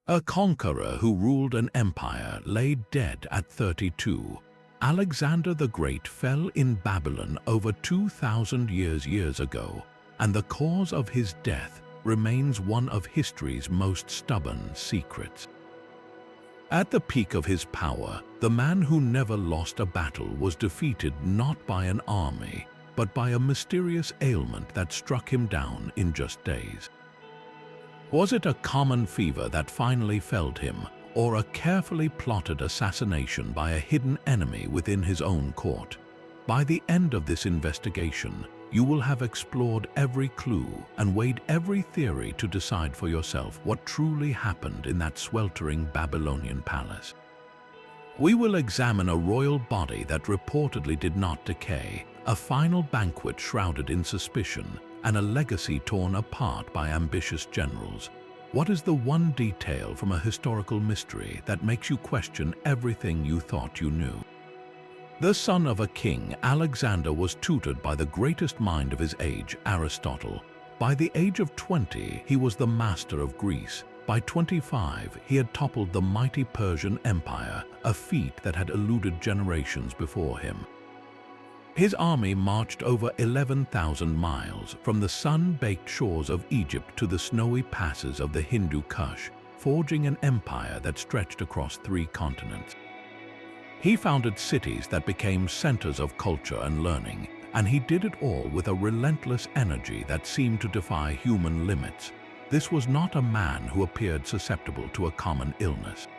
A conqueror who ruled an empire lay dead at 32. Alexander the Great fell in Babylon over 2,000 years ago, and the cause of his death remains one of history's most stubborn secrets. At the peak of his power, the man who never lost a battle was defeated not by an army, but by a mysterious ailment that struck him down in just days. Was it a common fever that finally felled him, or a carefully plotted assassination by a hidden enemy within his own court? By the end of this investigation, you will have explored every clue and weighed every theory to decide for yourself what truly happened in that sweltering Babylonian palace. We will examine a royal body that reportedly did not decay, a final banquet shrouded in suspicion, and a legacy torn apart by ambitious generals. What is the one detail from a historical mystery that makes you question everything you thought you knew? The son of a king, Alexander was tutored by the greatest mind of his age, Aristotle. By the age of 20, he was the master of Greece. By 25, he had toppled the mighty Persian Empire, a feat that had eluded generations before him. His army marched over 11,000 miles, from the sun-baked shores of Egypt to the snowy passes of the Hindu Kush, forging an empire that stretched across 3 continents. He founded cities that became centers of culture and learning, and he did it all with a relentless energy that seemed to defy human limits. This was not a man who appeared susceptible to a common illness.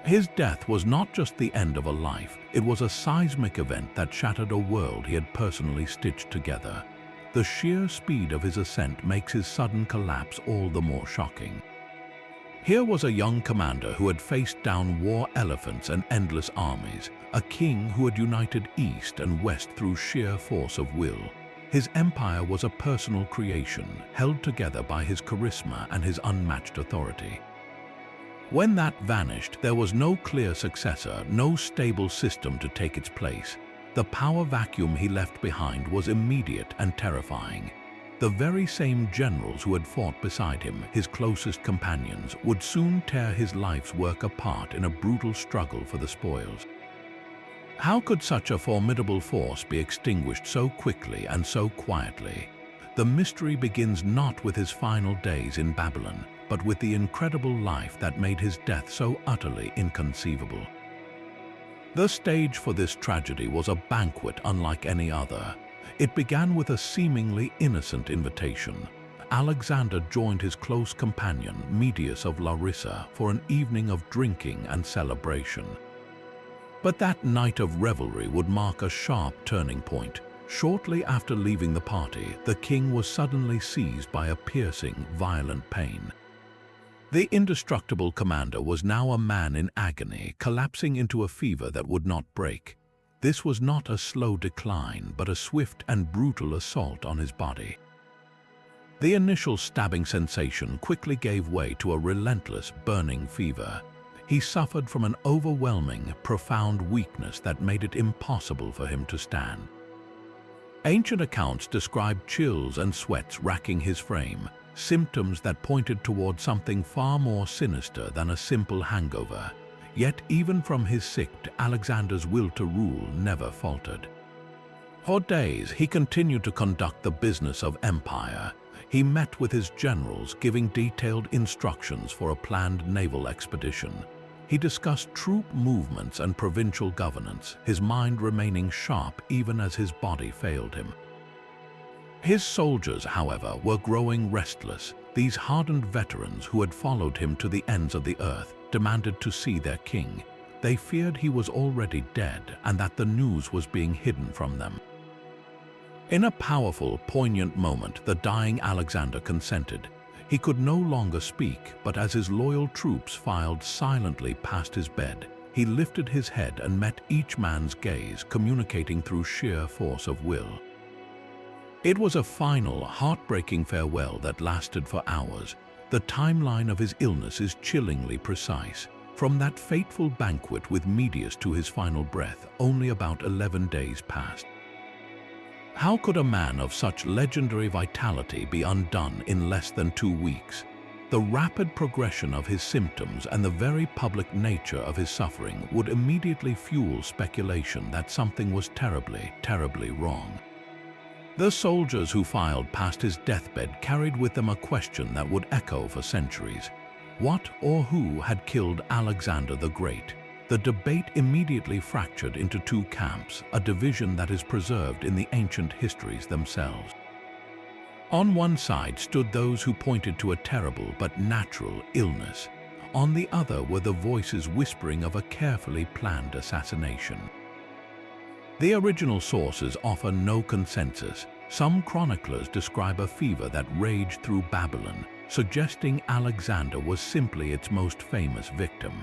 His death was not just the end of a life, it was a seismic event that shattered a world he had personally stitched together. The sheer speed of his ascent makes his sudden collapse all the more shocking. Here was a young commander who had faced down war elephants and endless armies, a king who had united East and West through sheer force of will. His empire was a personal creation, held together by his charisma and his unmatched authority. When that vanished, there was no clear successor, no stable system to take its place. The power vacuum he left behind was immediate and terrifying. The very same generals who had fought beside him, his closest companions, would soon tear his life's work apart in a brutal struggle for the spoils. How could such a formidable force be extinguished so quickly and so quietly? The mystery begins not with his final days in Babylon, but with the incredible life that made his death so utterly inconceivable. The stage for this tragedy was a banquet unlike any other. It began with a seemingly innocent invitation. Alexander joined his close companion, Medius of Larissa, for an evening of drinking and celebration. But that night of revelry would mark a sharp turning point. Shortly after leaving the party, the king was suddenly seized by a piercing, violent pain. The indestructible commander was now a man in agony, collapsing into a fever that would not break. This was not a slow decline, but a swift and brutal assault on his body. The initial stabbing sensation quickly gave way to a relentless, burning fever. He suffered from an overwhelming, profound weakness that made it impossible for him to stand. Ancient accounts describe chills and sweats racking his frame, symptoms that pointed toward something far more sinister than a simple hangover. Yet even from his sick, Alexander's will to rule never faltered. For days, he continued to conduct the business of empire. He met with his generals, giving detailed instructions for a planned naval expedition. He discussed troop movements and provincial governance, his mind remaining sharp even as his body failed him. His soldiers, however, were growing restless. These hardened veterans who had followed him to the ends of the earth demanded to see their king. They feared he was already dead and that the news was being hidden from them. In a powerful, poignant moment, the dying Alexander consented. He could no longer speak, but as his loyal troops filed silently past his bed, he lifted his head and met each man's gaze, communicating through sheer force of will. It was a final, heartbreaking farewell that lasted for hours. The timeline of his illness is chillingly precise. From that fateful banquet with Medius to his final breath, only about 11 days passed. How could a man of such legendary vitality be undone in less than 2 weeks? The rapid progression of his symptoms and the very public nature of his suffering would immediately fuel speculation that something was terribly, terribly wrong. The soldiers who filed past his deathbed carried with them a question that would echo for centuries. What or who had killed Alexander the Great? The debate immediately fractured into two camps, a division that is preserved in the ancient histories themselves. On one side stood those who pointed to a terrible but natural illness. On the other were the voices whispering of a carefully planned assassination. The original sources offer no consensus. Some chroniclers describe a fever that raged through Babylon, suggesting Alexander was simply its most famous victim.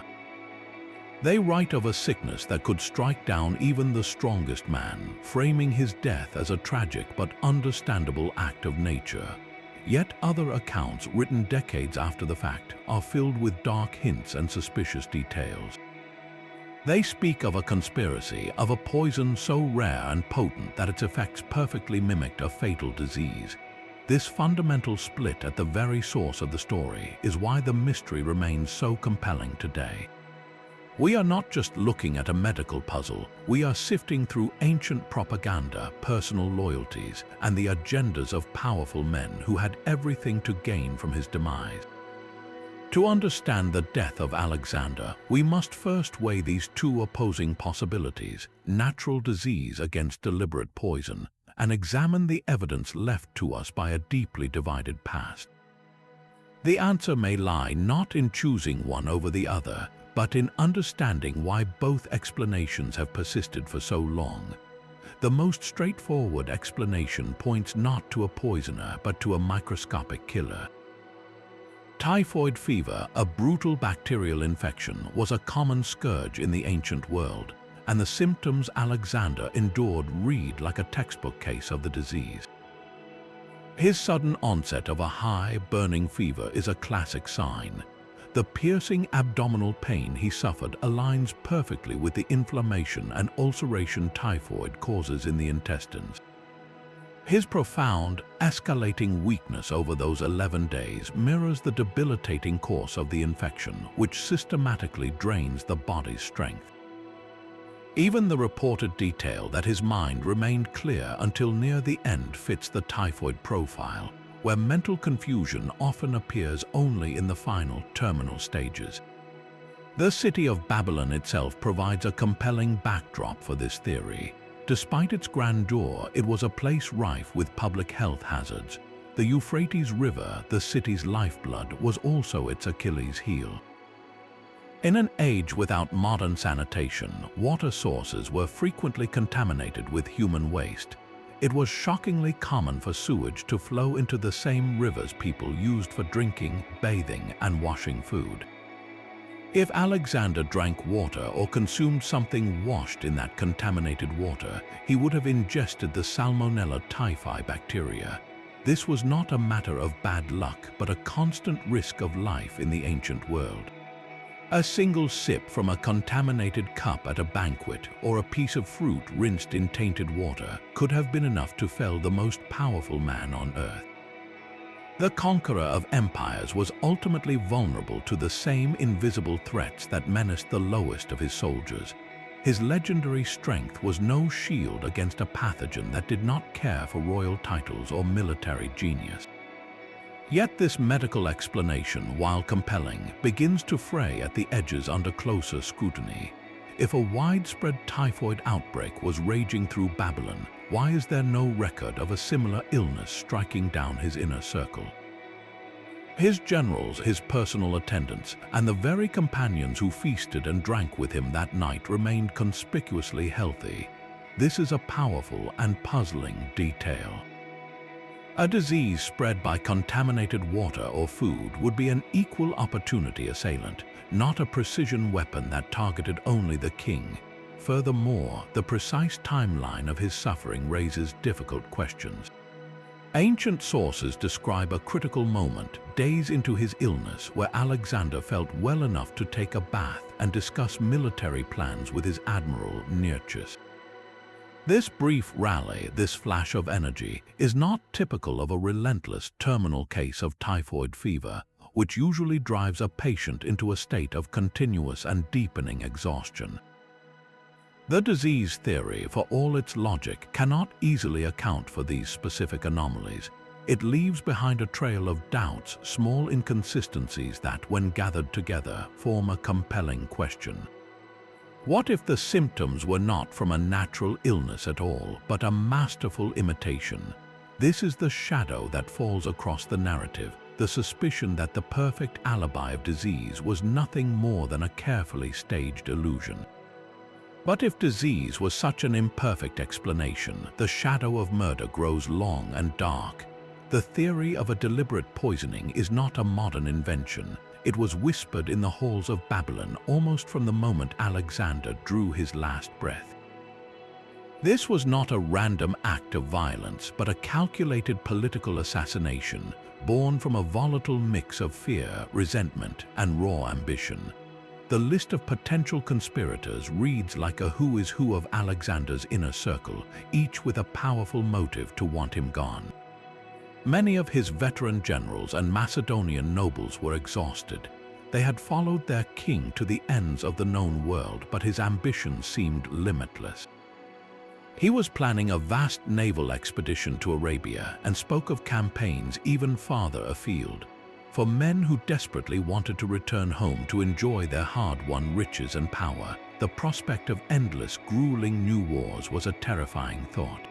They write of a sickness that could strike down even the strongest man, framing his death as a tragic but understandable act of nature. Yet other accounts, written decades after the fact, are filled with dark hints and suspicious details. They speak of a conspiracy, of a poison so rare and potent that its effects perfectly mimicked a fatal disease. This fundamental split at the very source of the story is why the mystery remains so compelling today. We are not just looking at a medical puzzle, we are sifting through ancient propaganda, personal loyalties, and the agendas of powerful men who had everything to gain from his demise. To understand the death of Alexander, we must first weigh these two opposing possibilities, natural disease against deliberate poison, and examine the evidence left to us by a deeply divided past. The answer may lie not in choosing one over the other, but in understanding why both explanations have persisted for so long. The most straightforward explanation points not to a poisoner, but to a microscopic killer. Typhoid fever, a brutal bacterial infection, was a common scourge in the ancient world, and the symptoms Alexander endured read like a textbook case of the disease. His sudden onset of a high, burning fever is a classic sign. The piercing abdominal pain he suffered aligns perfectly with the inflammation and ulceration typhoid causes in the intestines. His profound, escalating weakness over those 11 days mirrors the debilitating course of the infection, which systematically drains the body's strength. Even the reported detail that his mind remained clear until near the end fits the typhoid profile, where mental confusion often appears only in the final, terminal stages. The city of Babylon itself provides a compelling backdrop for this theory. Despite its grandeur, it was a place rife with public health hazards. The Euphrates River, the city's lifeblood, was also its Achilles heel. In an age without modern sanitation, water sources were frequently contaminated with human waste. It was shockingly common for sewage to flow into the same rivers people used for drinking, bathing, and washing food. If Alexander drank water or consumed something washed in that contaminated water, he would have ingested the Salmonella typhi bacteria. This was not a matter of bad luck, but a constant risk of life in the ancient world. A single sip from a contaminated cup at a banquet or a piece of fruit rinsed in tainted water could have been enough to fell the most powerful man on earth. The conqueror of empires was ultimately vulnerable to the same invisible threats that menaced the lowest of his soldiers. His legendary strength was no shield against a pathogen that did not care for royal titles or military genius. Yet this medical explanation, while compelling, begins to fray at the edges under closer scrutiny. If a widespread typhoid outbreak was raging through Babylon, why is there no record of a similar illness striking down his inner circle? His generals, his personal attendants, and the very companions who feasted and drank with him that night remained conspicuously healthy. This is a powerful and puzzling detail. A disease spread by contaminated water or food would be an equal opportunity assailant, not a precision weapon that targeted only the king. Furthermore, the precise timeline of his suffering raises difficult questions. Ancient sources describe a critical moment, days into his illness, where Alexander felt well enough to take a bath and discuss military plans with his admiral Nearchus. This brief rally, this flash of energy, is not typical of a relentless terminal case of typhoid fever. which usually drives a patient into a state of continuous and deepening exhaustion. The disease theory, for all its logic, cannot easily account for these specific anomalies. It leaves behind a trail of doubts, small inconsistencies that, when gathered together, form a compelling question. What if the symptoms were not from a natural illness at all, but a masterful imitation? This is the shadow that falls across the narrative, the suspicion that the perfect alibi of disease was nothing more than a carefully staged illusion. But if disease was such an imperfect explanation, the shadow of murder grows long and dark. The theory of a deliberate poisoning is not a modern invention. It was whispered in the halls of Babylon almost from the moment Alexander drew his last breath. This was not a random act of violence, but a calculated political assassination, born from a volatile mix of fear, resentment, and raw ambition. The list of potential conspirators reads like a who is who of Alexander's inner circle, each with a powerful motive to want him gone. Many of his veteran generals and Macedonian nobles were exhausted. They had followed their king to the ends of the known world, but his ambitions seemed limitless. He was planning a vast naval expedition to Arabia and spoke of campaigns even farther afield. For men who desperately wanted to return home to enjoy their hard-won riches and power, the prospect of endless, grueling new wars was a terrifying thought.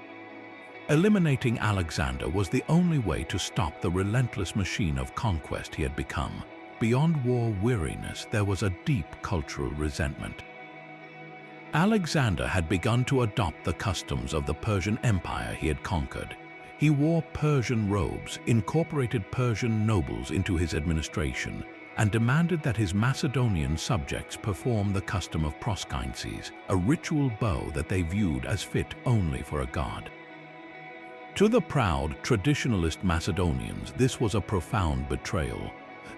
Eliminating Alexander was the only way to stop the relentless machine of conquest he had become. Beyond war weariness, there was a deep cultural resentment. Alexander had begun to adopt the customs of the Persian Empire he had conquered. He wore Persian robes, incorporated Persian nobles into his administration, and demanded that his Macedonian subjects perform the custom of proskynesis, a ritual bow that they viewed as fit only for a god. To the proud, traditionalist Macedonians, this was a profound betrayal.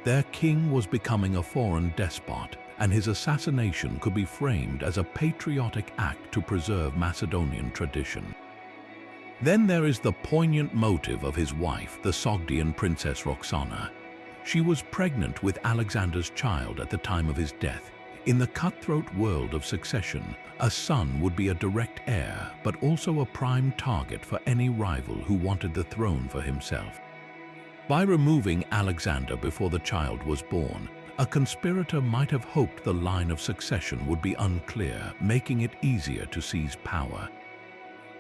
Their king was becoming a foreign despot, and his assassination could be framed as a patriotic act to preserve Macedonian tradition. Then there is the poignant motive of his wife, the Sogdian princess Roxana. She was pregnant with Alexander's child at the time of his death. In the cutthroat world of succession, a son would be a direct heir, but also a prime target for any rival who wanted the throne for himself. By removing Alexander before the child was born, a conspirator might have hoped the line of succession would be unclear, making it easier to seize power.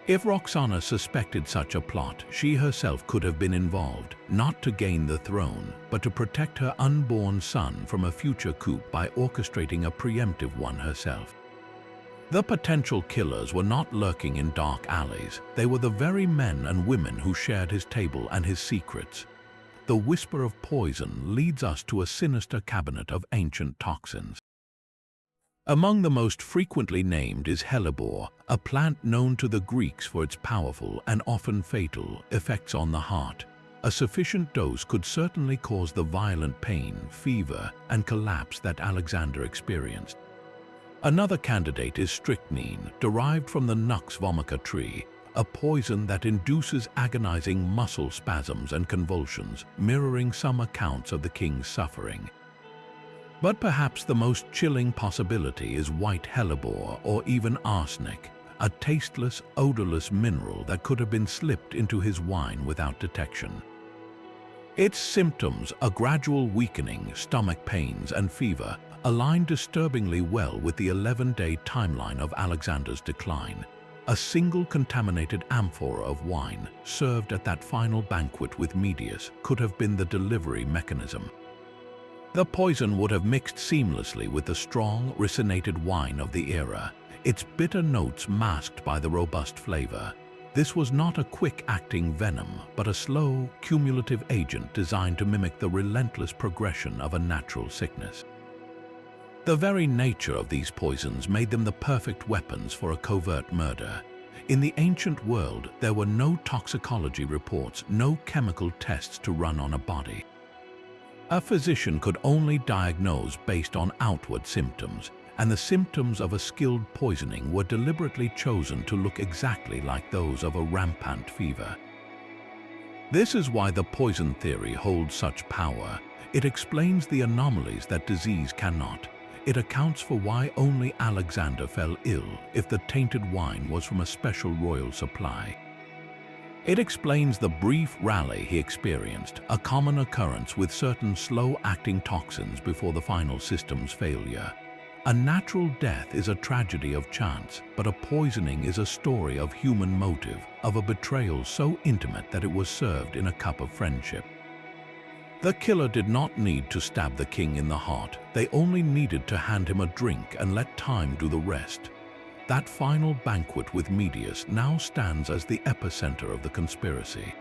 If Roxana suspected such a plot, she herself could have been involved, not to gain the throne, but to protect her unborn son from a future coup by orchestrating a preemptive one herself. The potential killers were not lurking in dark alleys. They were the very men and women who shared his table and his secrets. The whisper of poison leads us to a sinister cabinet of ancient toxins. Among the most frequently named is hellebore, a plant known to the Greeks for its powerful and often fatal effects on the heart. A sufficient dose could certainly cause the violent pain, fever, and collapse that Alexander experienced. Another candidate is strychnine, derived from the Nux vomica tree, a poison that induces agonizing muscle spasms and convulsions, mirroring some accounts of the king's suffering. But perhaps the most chilling possibility is white hellebore or even arsenic, a tasteless, odorless mineral that could have been slipped into his wine without detection. Its symptoms, a gradual weakening, stomach pains, and fever, align disturbingly well with the 11-day timeline of Alexander's decline. A single contaminated amphora of wine, served at that final banquet with Medius, could have been the delivery mechanism. The poison would have mixed seamlessly with the strong, ricinated wine of the era, its bitter notes masked by the robust flavor. This was not a quick-acting venom, but a slow, cumulative agent designed to mimic the relentless progression of a natural sickness. The very nature of these poisons made them the perfect weapons for a covert murder. In the ancient world, there were no toxicology reports, no chemical tests to run on a body. A physician could only diagnose based on outward symptoms, and the symptoms of a skilled poisoning were deliberately chosen to look exactly like those of a rampant fever. This is why the poison theory holds such power. It explains the anomalies that disease cannot. It accounts for why only Alexander fell ill if the tainted wine was from a special royal supply. It explains the brief rally he experienced, a common occurrence with certain slow-acting toxins before the final system's failure. A natural death is a tragedy of chance, but a poisoning is a story of human motive, of a betrayal so intimate that it was served in a cup of friendship. The killer did not need to stab the king in the heart. They only needed to hand him a drink and let time do the rest. That final banquet with Medius now stands as the epicenter of the conspiracy.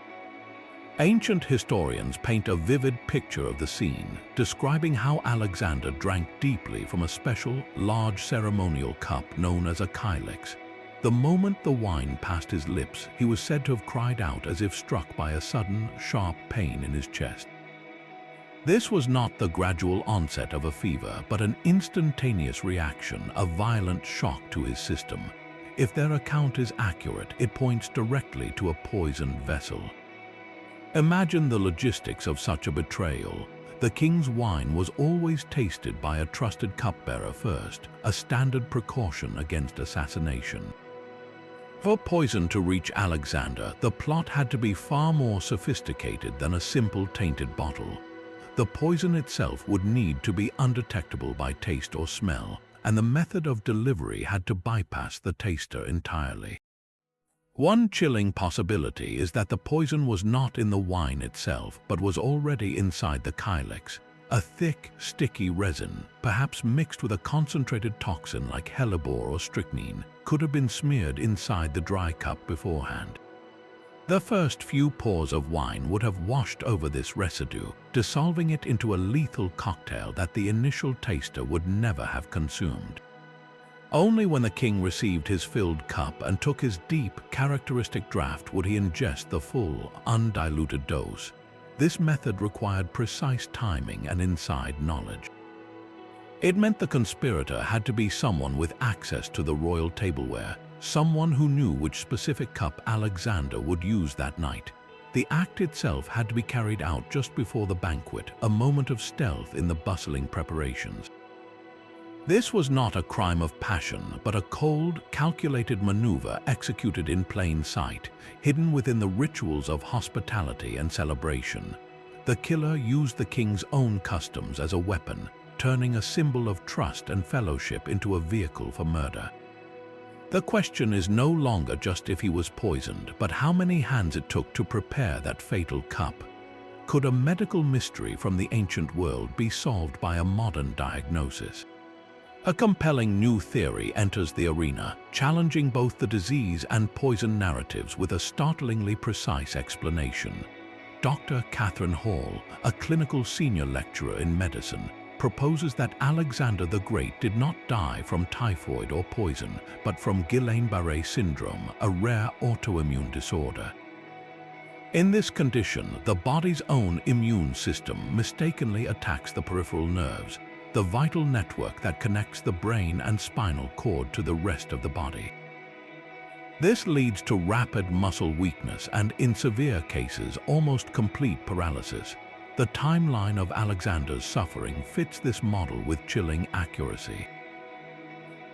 Ancient historians paint a vivid picture of the scene, describing how Alexander drank deeply from a special, large ceremonial cup known as a kylix. The moment the wine passed his lips, he was said to have cried out as if struck by a sudden, sharp pain in his chest. This was not the gradual onset of a fever, but an instantaneous reaction, a violent shock to his system. If their account is accurate, it points directly to a poisoned vessel. Imagine the logistics of such a betrayal. The king's wine was always tasted by a trusted cupbearer first, a standard precaution against assassination. For poison to reach Alexander, the plot had to be far more sophisticated than a simple tainted bottle. The poison itself would need to be undetectable by taste or smell, and the method of delivery had to bypass the taster entirely. One chilling possibility is that the poison was not in the wine itself, but was already inside the kylix. A thick, sticky resin, perhaps mixed with a concentrated toxin like hellebore or strychnine, could have been smeared inside the dry cup beforehand. The first few pours of wine would have washed over this residue, dissolving it into a lethal cocktail that the initial taster would never have consumed. Only when the king received his filled cup and took his deep, characteristic draught would he ingest the full, undiluted dose. This method required precise timing and inside knowledge. It meant the conspirator had to be someone with access to the royal tableware, someone who knew which specific cup Alexander would use that night. The act itself had to be carried out just before the banquet, a moment of stealth in the bustling preparations. This was not a crime of passion, but a cold, calculated maneuver executed in plain sight, hidden within the rituals of hospitality and celebration. The killer used the king's own customs as a weapon, turning a symbol of trust and fellowship into a vehicle for murder. The question is no longer just if he was poisoned, but how many hands it took to prepare that fatal cup. Could a medical mystery from the ancient world be solved by a modern diagnosis? A compelling new theory enters the arena, challenging both the disease and poison narratives with a startlingly precise explanation. Dr. Catherine Hall, a clinical senior lecturer in medicine, proposes that Alexander the Great did not die from typhoid or poison, but from Guillain Barré Syndrome, a rare autoimmune disorder. In this condition, the body's own immune system mistakenly attacks the peripheral nerves, the vital network that connects the brain and spinal cord to the rest of the body. This leads to rapid muscle weakness and, in severe cases, almost complete paralysis. The timeline of Alexander's suffering fits this model with chilling accuracy.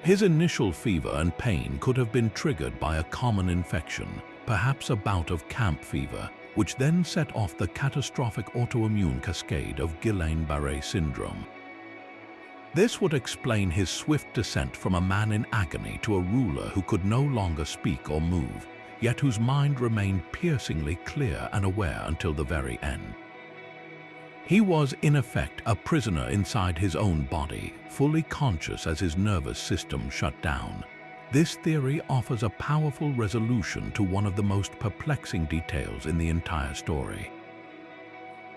His initial fever and pain could have been triggered by a common infection, perhaps a bout of camp fever, which then set off the catastrophic autoimmune cascade of Guillain Barré Syndrome. This would explain his swift descent from a man in agony to a ruler who could no longer speak or move, yet whose mind remained piercingly clear and aware until the very end. He was, in effect, a prisoner inside his own body, fully conscious as his nervous system shut down. This theory offers a powerful resolution to one of the most perplexing details in the entire story.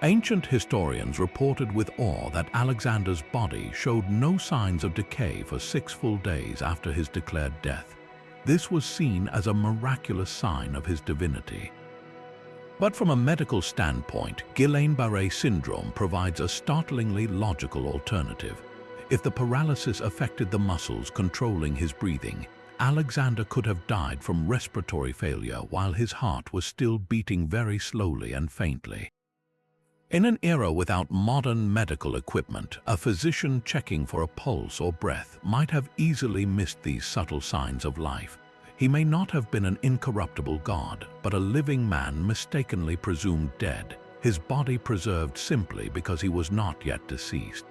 Ancient historians reported with awe that Alexander's body showed no signs of decay for 6 full days after his declared death. This was seen as a miraculous sign of his divinity. But from a medical standpoint, Guillain Barré Syndrome provides a startlingly logical alternative. If the paralysis affected the muscles controlling his breathing, Alexander could have died from respiratory failure while his heart was still beating very slowly and faintly. In an era without modern medical equipment, a physician checking for a pulse or breath might have easily missed these subtle signs of life. He may not have been an incorruptible god, but a living man mistakenly presumed dead, his body preserved simply because he was not yet deceased.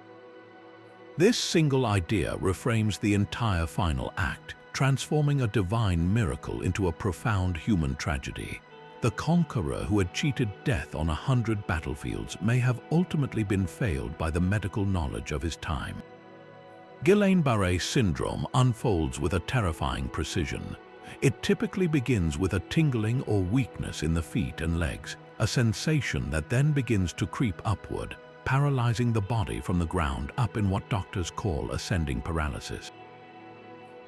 This single idea reframes the entire final act, transforming a divine miracle into a profound human tragedy. The conqueror who had cheated death on 100 battlefields may have ultimately been failed by the medical knowledge of his time. Guillain Barré Syndrome unfolds with a terrifying precision. It typically begins with a tingling or weakness in the feet and legs, a sensation that then begins to creep upward, paralyzing the body from the ground up in what doctors call ascending paralysis.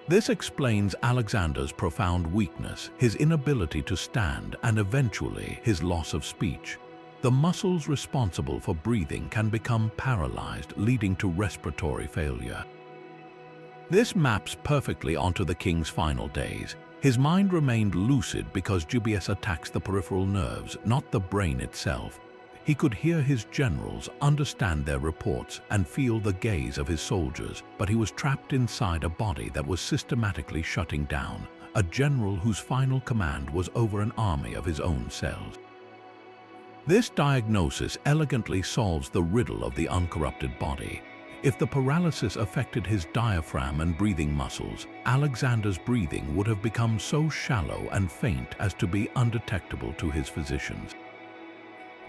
This explains Alexander's profound weakness, his inability to stand, and eventually his loss of speech. The muscles responsible for breathing can become paralyzed, leading to respiratory failure. This maps perfectly onto the king's final days. His mind remained lucid because Dubious attacks the peripheral nerves, not the brain itself. He could hear his generals, understand their reports, and feel the gaze of his soldiers, but he was trapped inside a body that was systematically shutting down, a general whose final command was over an army of his own cells. This diagnosis elegantly solves the riddle of the uncorrupted body. If the paralysis affected his diaphragm and breathing muscles, Alexander's breathing would have become so shallow and faint as to be undetectable to his physicians.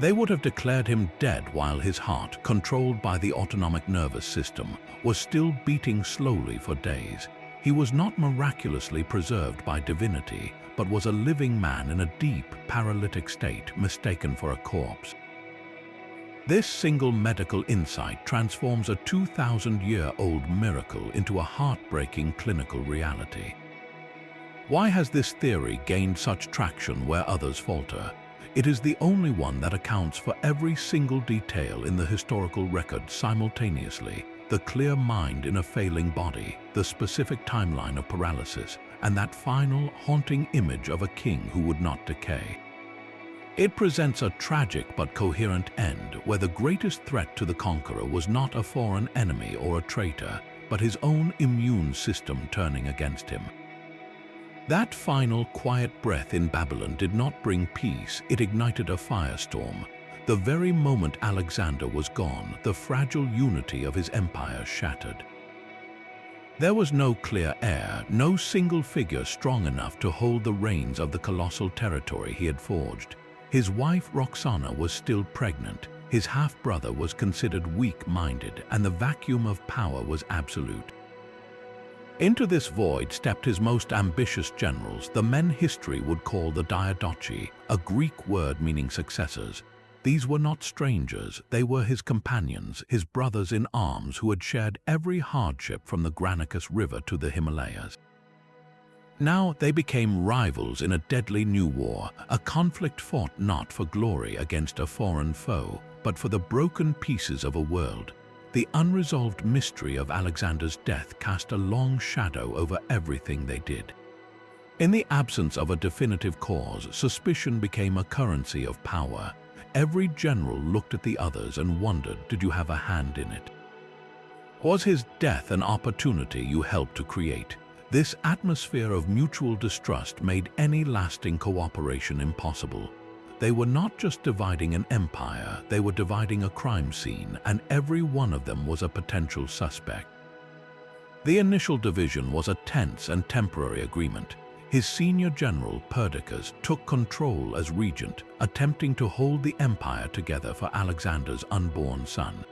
They would have declared him dead while his heart, controlled by the autonomic nervous system, was still beating slowly for days. He was not miraculously preserved by divinity, but was a living man in a deep, paralytic state mistaken for a corpse. This single medical insight transforms a 2,000-year-old miracle into a heartbreaking clinical reality. Why has this theory gained such traction where others falter? It is the only one that accounts for every single detail in the historical record simultaneously: the clear mind in a failing body, the specific timeline of paralysis, and that final, haunting image of a king who would not decay. It presents a tragic but coherent end where the greatest threat to the conqueror was not a foreign enemy or a traitor, but his own immune system turning against him. That final, quiet breath in Babylon did not bring peace, it ignited a firestorm. The very moment Alexander was gone, the fragile unity of his empire shattered. There was no clear heir, no single figure strong enough to hold the reins of the colossal territory he had forged. His wife Roxana was still pregnant, his half-brother was considered weak-minded, and the vacuum of power was absolute. Into this void stepped his most ambitious generals, the men history would call the Diadochi, a Greek word meaning successors. These were not strangers, they were his companions, his brothers in arms who had shared every hardship from the Granicus River to the Himalayas. Now they became rivals in a deadly new war, a conflict fought not for glory against a foreign foe, but for the broken pieces of a world. The unresolved mystery of Alexander's death cast a long shadow over everything they did. In the absence of a definitive cause, suspicion became a currency of power. Every general looked at the others and wondered, did you have a hand in it? Was his death an opportunity you helped to create? This atmosphere of mutual distrust made any lasting cooperation impossible. They were not just dividing an empire, they were dividing a crime scene, and every one of them was a potential suspect. The initial division was a tense and temporary agreement. His senior general, Perdiccas, took control as regent, attempting to hold the empire together for Alexander's unborn son.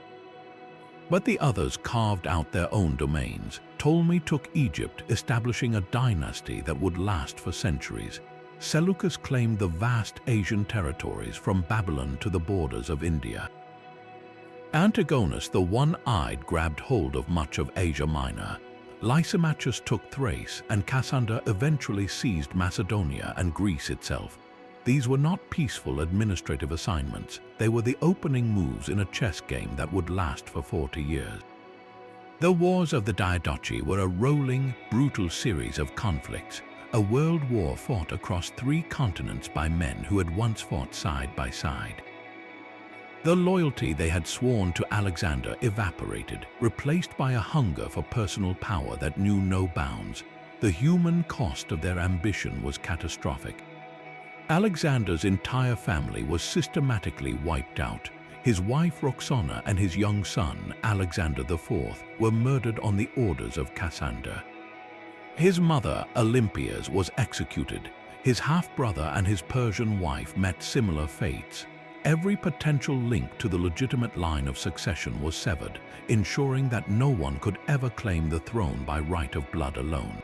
But the others carved out their own domains. Ptolemy took Egypt, establishing a dynasty that would last for centuries. Seleucus claimed the vast Asian territories from Babylon to the borders of India. Antigonus, the one-eyed, grabbed hold of much of Asia Minor. Lysimachus took Thrace, and Cassander eventually seized Macedonia and Greece itself. These were not peaceful administrative assignments, they were the opening moves in a chess game that would last for 40 years. The wars of the Diadochi were a rolling, brutal series of conflicts, a world war fought across 3 continents by men who had once fought side by side. The loyalty they had sworn to Alexander evaporated, replaced by a hunger for personal power that knew no bounds. The human cost of their ambition was catastrophic. Alexander's entire family was systematically wiped out. His wife Roxana and his young son, Alexander IV, were murdered on the orders of Cassander. His mother, Olympias, was executed. His half-brother and his Persian wife met similar fates. Every potential link to the legitimate line of succession was severed, ensuring that no one could ever claim the throne by right of blood alone.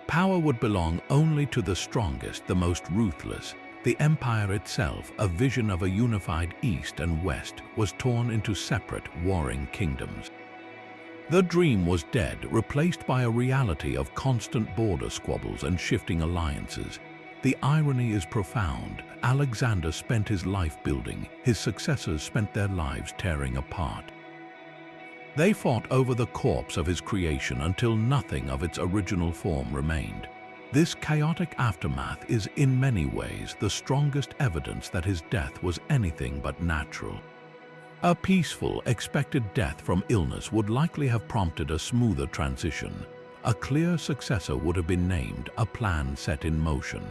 Power would belong only to the strongest, the most ruthless. The empire itself, a vision of a unified East and West, was torn into separate, warring kingdoms. The dream was dead, replaced by a reality of constant border squabbles and shifting alliances. The irony is profound. Alexander spent his life building, his successors spent their lives tearing apart. They fought over the corpse of his creation until nothing of its original form remained. This chaotic aftermath is in many ways the strongest evidence that his death was anything but natural. A peaceful, expected death from illness would likely have prompted a smoother transition. A clear successor would have been named, a plan set in motion.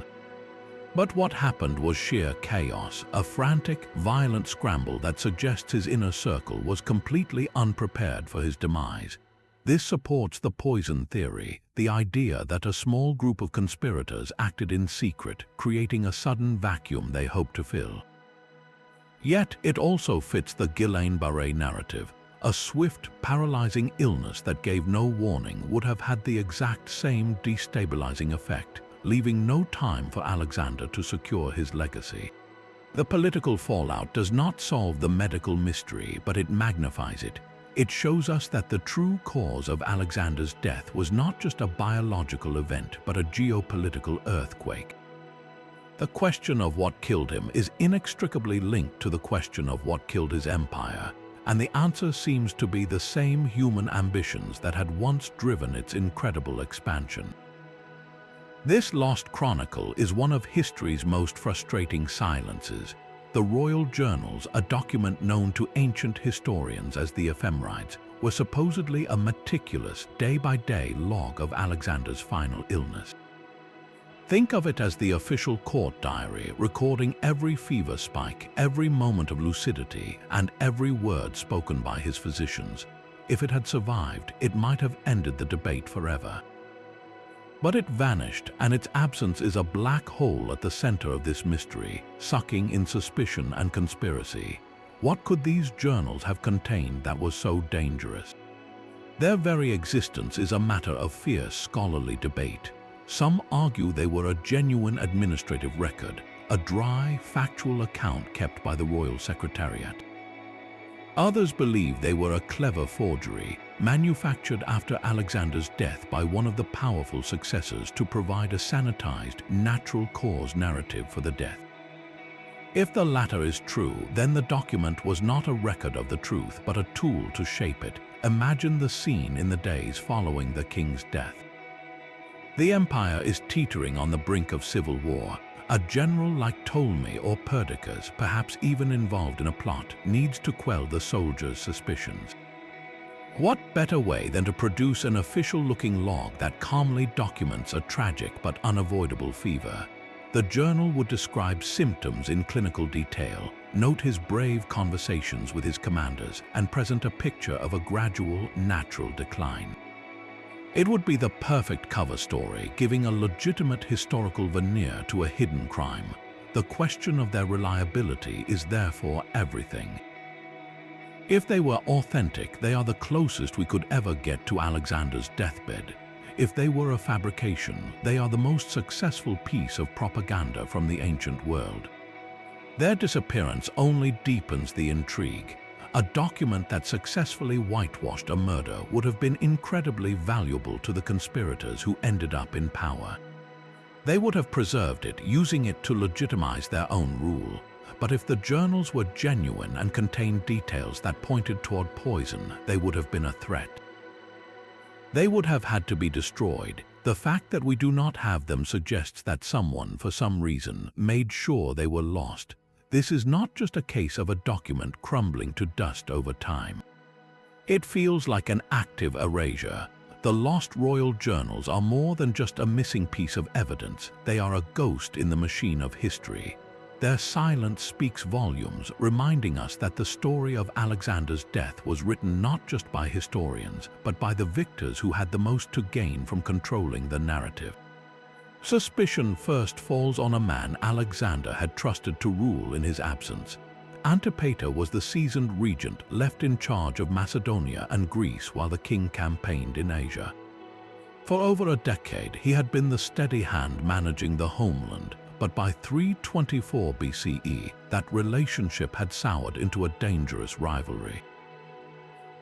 But what happened was sheer chaos, a frantic, violent scramble that suggests his inner circle was completely unprepared for his demise. This supports the poison theory, the idea that a small group of conspirators acted in secret, creating a sudden vacuum they hoped to fill. Yet it also fits the Guillain Barré narrative. A swift, paralyzing illness that gave no warning would have had the exact same destabilizing effect, leaving no time for Alexander to secure his legacy. The political fallout does not solve the medical mystery, but it magnifies it. It shows us that the true cause of Alexander's death was not just a biological event, but a geopolitical earthquake. The question of what killed him is inextricably linked to the question of what killed his empire, and the answer seems to be the same human ambitions that had once driven its incredible expansion. This lost chronicle is one of history's most frustrating silences. The royal journals, a document known to ancient historians as the Ephemerides, were supposedly a meticulous, day-by-day log of Alexander's final illness. Think of it as the official court diary, recording every fever spike, every moment of lucidity, and every word spoken by his physicians. If it had survived, it might have ended the debate forever. But it vanished, and its absence is a black hole at the center of this mystery, sucking in suspicion and conspiracy. What could these journals have contained that was so dangerous? Their very existence is a matter of fierce scholarly debate. Some argue they were a genuine administrative record, a dry, factual account kept by the royal secretariat. Others believe they were a clever forgery, manufactured after Alexander's death by one of the powerful successors to provide a sanitized, natural cause narrative for the death. If the latter is true, then the document was not a record of the truth, but a tool to shape it. Imagine the scene in the days following the king's death. The empire is teetering on the brink of civil war. A general like Ptolemy or Perdiccas, perhaps even involved in a plot, needs to quell the soldiers' suspicions. What better way than to produce an official-looking log that calmly documents a tragic but unavoidable fever? The journal would describe symptoms in clinical detail, note his brave conversations with his commanders, and present a picture of a gradual, natural decline. It would be the perfect cover story, giving a legitimate historical veneer to a hidden crime. The question of their reliability is therefore everything. If they were authentic, they are the closest we could ever get to Alexander's deathbed. If they were a fabrication, they are the most successful piece of propaganda from the ancient world. Their disappearance only deepens the intrigue. A document that successfully whitewashed a murder would have been incredibly valuable to the conspirators who ended up in power. They would have preserved it, using it to legitimize their own rule. But if the journals were genuine and contained details that pointed toward poison, they would have been a threat. They would have had to be destroyed. The fact that we do not have them suggests that someone, for some reason, made sure they were lost. this is not just a case of a document crumbling to dust over time. It feels like an active erasure. The lost royal journals are more than just a missing piece of evidence. They are a ghost in the machine of history. Their silence speaks volumes, reminding us that the story of Alexander's death was written not just by historians, but by the victors who had the most to gain from controlling the narrative. Suspicion first falls on a man Alexander had trusted to rule in his absence. Antipater was the seasoned regent left in charge of Macedonia and Greece while the king campaigned in Asia. For over a decade, he had been the steady hand managing the homeland, but by 324 BCE, that relationship had soured into a dangerous rivalry.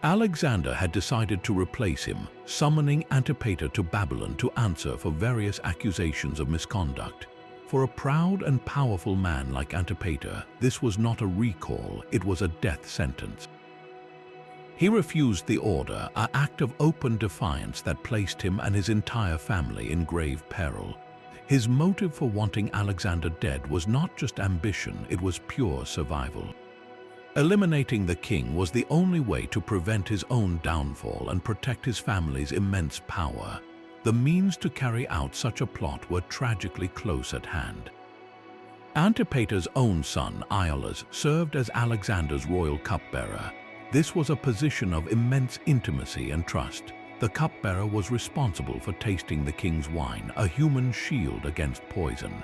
Alexander had decided to replace him, summoning Antipater to Babylon to answer for various accusations of misconduct. For a proud and powerful man like Antipater, this was not a recall, it was a death sentence. He refused the order, an act of open defiance that placed him and his entire family in grave peril. His motive for wanting Alexander dead was not just ambition, it was pure survival. Eliminating the king was the only way to prevent his own downfall and protect his family's immense power. The means to carry out such a plot were tragically close at hand. Antipater's own son, Iolaus, served as Alexander's royal cupbearer. This was a position of immense intimacy and trust. The cupbearer was responsible for tasting the king's wine, a human shield against poison.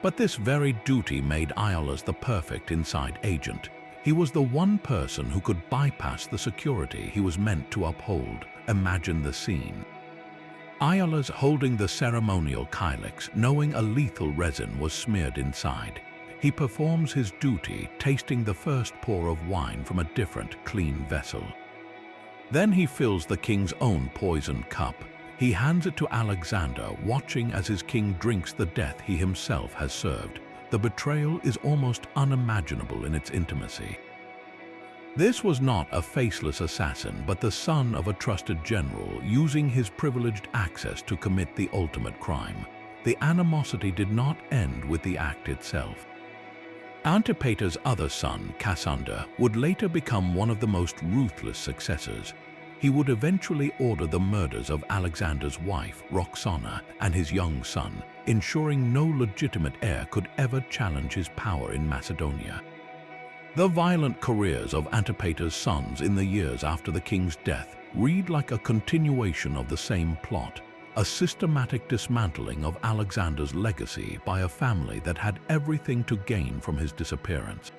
But this very duty made Iolaus the perfect inside agent. He was the one person who could bypass the security he was meant to uphold. Imagine the scene. Iolaus holding the ceremonial kylix, knowing a lethal resin was smeared inside. He performs his duty, tasting the first pour of wine from a different, clean vessel. Then he fills the king's own poisoned cup. He hands it to Alexander, watching as his king drinks the death he himself has served. The betrayal is almost unimaginable in its intimacy. This was not a faceless assassin, but the son of a trusted general, using his privileged access to commit the ultimate crime. The animosity did not end with the act itself. Antipater's other son, Cassander, would later become one of the most ruthless successors. He would eventually order the murders of Alexander's wife, Roxana, and his young son, ensuring no legitimate heir could ever challenge his power in Macedonia. The violent careers of Antipater's sons in the years after the king's death read like a continuation of the same plot, a systematic dismantling of Alexander's legacy by a family that had everything to gain from his disappearance.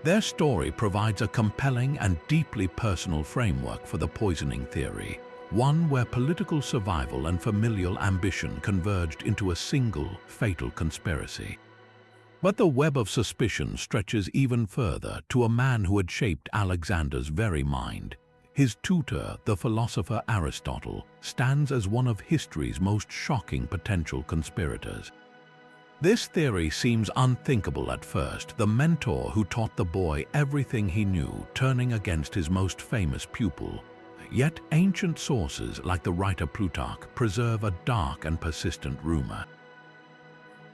Their story provides a compelling and deeply personal framework for the poisoning theory, one where political survival and familial ambition converged into a single, fatal conspiracy. But the web of suspicion stretches even further to a man who had shaped Alexander's very mind. His tutor, the philosopher Aristotle, stands as one of history's most shocking potential conspirators. This theory seems unthinkable at first, the mentor who taught the boy everything he knew, turning against his most famous pupil. Yet ancient sources, like the writer Plutarch, preserve a dark and persistent rumor.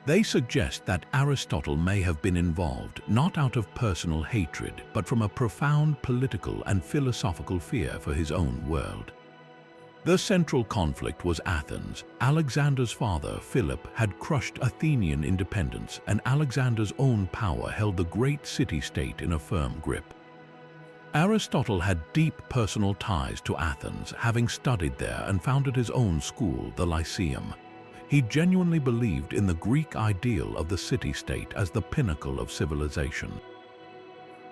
They suggest that Aristotle may have been involved, not out of personal hatred, but from a profound political and philosophical fear for his own world. The central conflict was Athens. Alexander's father, Philip, had crushed Athenian independence, and Alexander's own power held the great city-state in a firm grip. Aristotle had deep personal ties to Athens, having studied there and founded his own school, the Lyceum. He genuinely believed in the Greek ideal of the city-state as the pinnacle of civilization.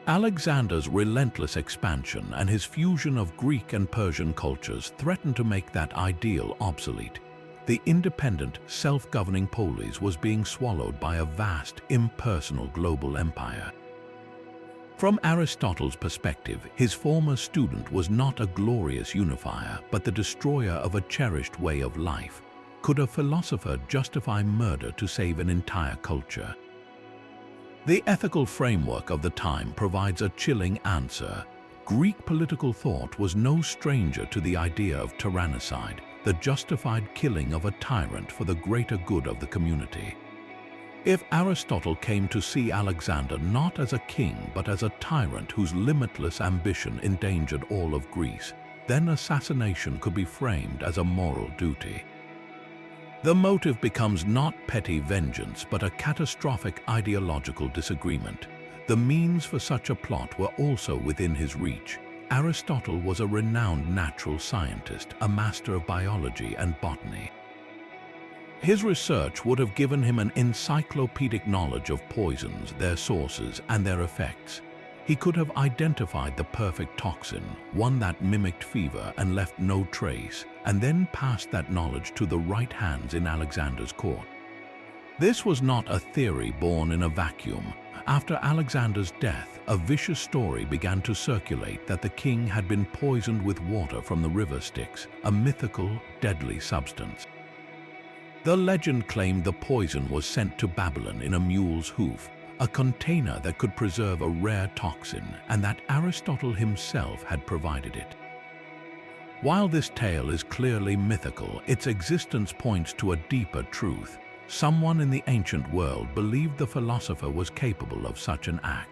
Alexander's relentless expansion and his fusion of Greek and Persian cultures threatened to make that ideal obsolete. The independent, self-governing polis was being swallowed by a vast, impersonal global empire. From Aristotle's perspective, his former student was not a glorious unifier, but the destroyer of a cherished way of life. Could a philosopher justify murder to save an entire culture? The ethical framework of the time provides a chilling answer. Greek political thought was no stranger to the idea of tyrannicide, the justified killing of a tyrant for the greater good of the community. If Aristotle came to see Alexander not as a king but as a tyrant whose limitless ambition endangered all of Greece, then assassination could be framed as a moral duty. The motive becomes not petty vengeance but a catastrophic ideological disagreement. The means for such a plot were also within his reach. Aristotle was a renowned natural scientist, a master of biology and botany. His research would have given him an encyclopedic knowledge of poisons, their sources, and their effects. He could have identified the perfect toxin, one that mimicked fever and left no trace, and then passed that knowledge to the right hands in Alexander's court. This was not a theory born in a vacuum. After Alexander's death, a vicious story began to circulate that the king had been poisoned with water from the river Styx, a mythical, deadly substance. The legend claimed the poison was sent to Babylon in a mule's hoof, a container that could preserve a rare toxin, and that Aristotle himself had provided it. While this tale is clearly mythical, its existence points to a deeper truth. Someone in the ancient world believed the philosopher was capable of such an act.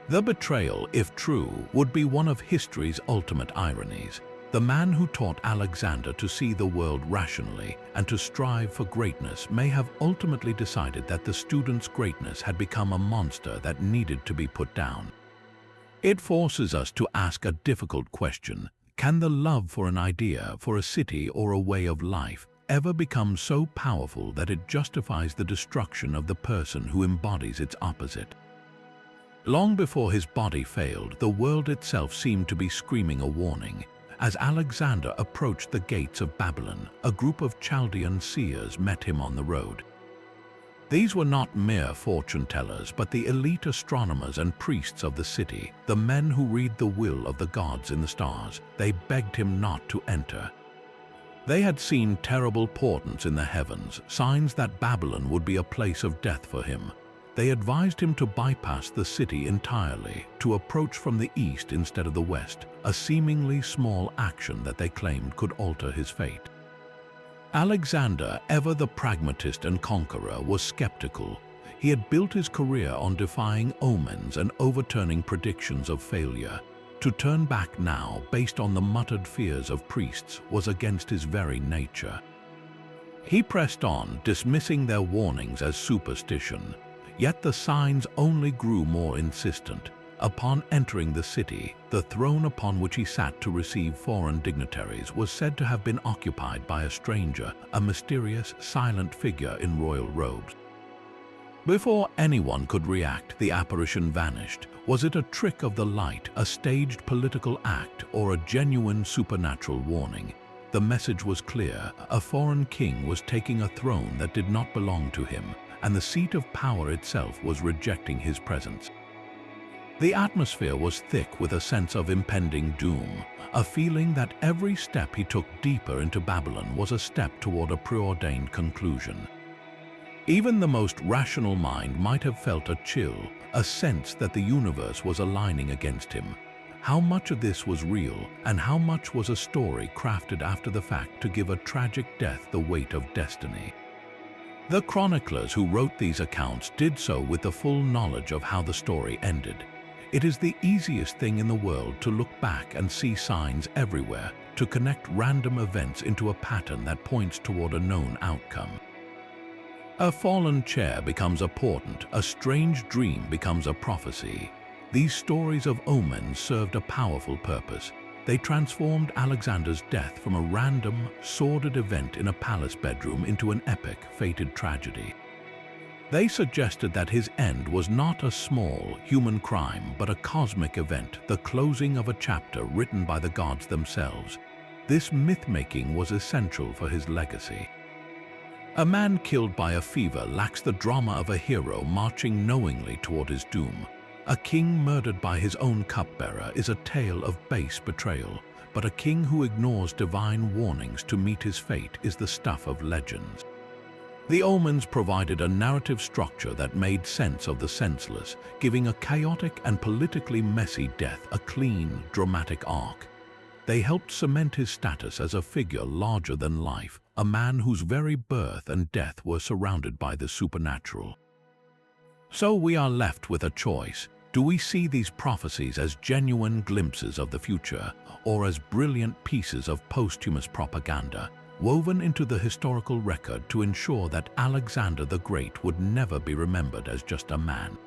The betrayal, if true, would be one of history's ultimate ironies. The man who taught Alexander to see the world rationally and to strive for greatness may have ultimately decided that the student's greatness had become a monster that needed to be put down. It forces us to ask a difficult question. Can the love for an idea, for a city, or a way of life ever become so powerful that it justifies the destruction of the person who embodies its opposite? Long before his body failed, the world itself seemed to be screaming a warning. As Alexander approached the gates of Babylon, a group of Chaldean seers met him on the road. These were not mere fortune-tellers, but the elite astronomers and priests of the city, the men who read the will of the gods in the stars. They begged him not to enter. They had seen terrible portents in the heavens, signs that Babylon would be a place of death for him. They advised him to bypass the city entirely, to approach from the east instead of the west, a seemingly small action that they claimed could alter his fate. Alexander, ever the pragmatist and conqueror, was skeptical. He had built his career on defying omens and overturning predictions of failure. To turn back now, based on the muttered fears of priests, was against his very nature. He pressed on, dismissing their warnings as superstition. Yet the signs only grew more insistent. Upon entering the city, the throne upon which he sat to receive foreign dignitaries was said to have been occupied by a stranger, a mysterious, silent figure in royal robes. Before anyone could react, the apparition vanished. Was it a trick of the light, a staged political act, or a genuine supernatural warning? The message was clear. A foreign king was taking a throne that did not belong to him, and the seat of power itself was rejecting his presence. The atmosphere was thick with a sense of impending doom, a feeling that every step he took deeper into Babylon was a step toward a preordained conclusion. Even the most rational mind might have felt a chill, a sense that the universe was aligning against him. How much of this was real, and how much was a story crafted after the fact to give a tragic death the weight of destiny? The chroniclers who wrote these accounts did so with the full knowledge of how the story ended. It is the easiest thing in the world to look back and see signs everywhere, to connect random events into a pattern that points toward a known outcome. A fallen chair becomes a portent, a strange dream becomes a prophecy. These stories of omens served a powerful purpose. They transformed Alexander's death from a random, sordid event in a palace bedroom into an epic, fated tragedy. They suggested that his end was not a small, human crime, but a cosmic event, the closing of a chapter written by the gods themselves. This myth-making was essential for his legacy. A man killed by a fever lacks the drama of a hero marching knowingly toward his doom. A king murdered by his own cupbearer is a tale of base betrayal, but a king who ignores divine warnings to meet his fate is the stuff of legends. The omens provided a narrative structure that made sense of the senseless, giving a chaotic and politically messy death a clean, dramatic arc. They helped cement his status as a figure larger than life, a man whose very birth and death were surrounded by the supernatural. So we are left with a choice. Do we see these prophecies as genuine glimpses of the future, or as brilliant pieces of posthumous propaganda, woven into the historical record to ensure that Alexander the Great would never be remembered as just a man?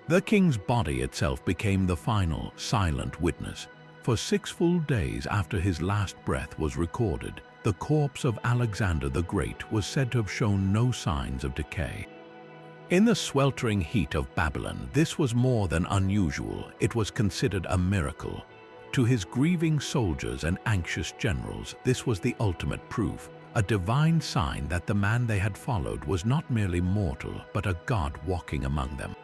The king's body itself became the final, silent witness. For 6 full days after his last breath was recorded, the corpse of Alexander the Great was said to have shown no signs of decay. In the sweltering heat of Babylon, this was more than unusual. It was considered a miracle. To his grieving soldiers and anxious generals, this was the ultimate proof, a divine sign that the man they had followed was not merely mortal, but a god walking among them.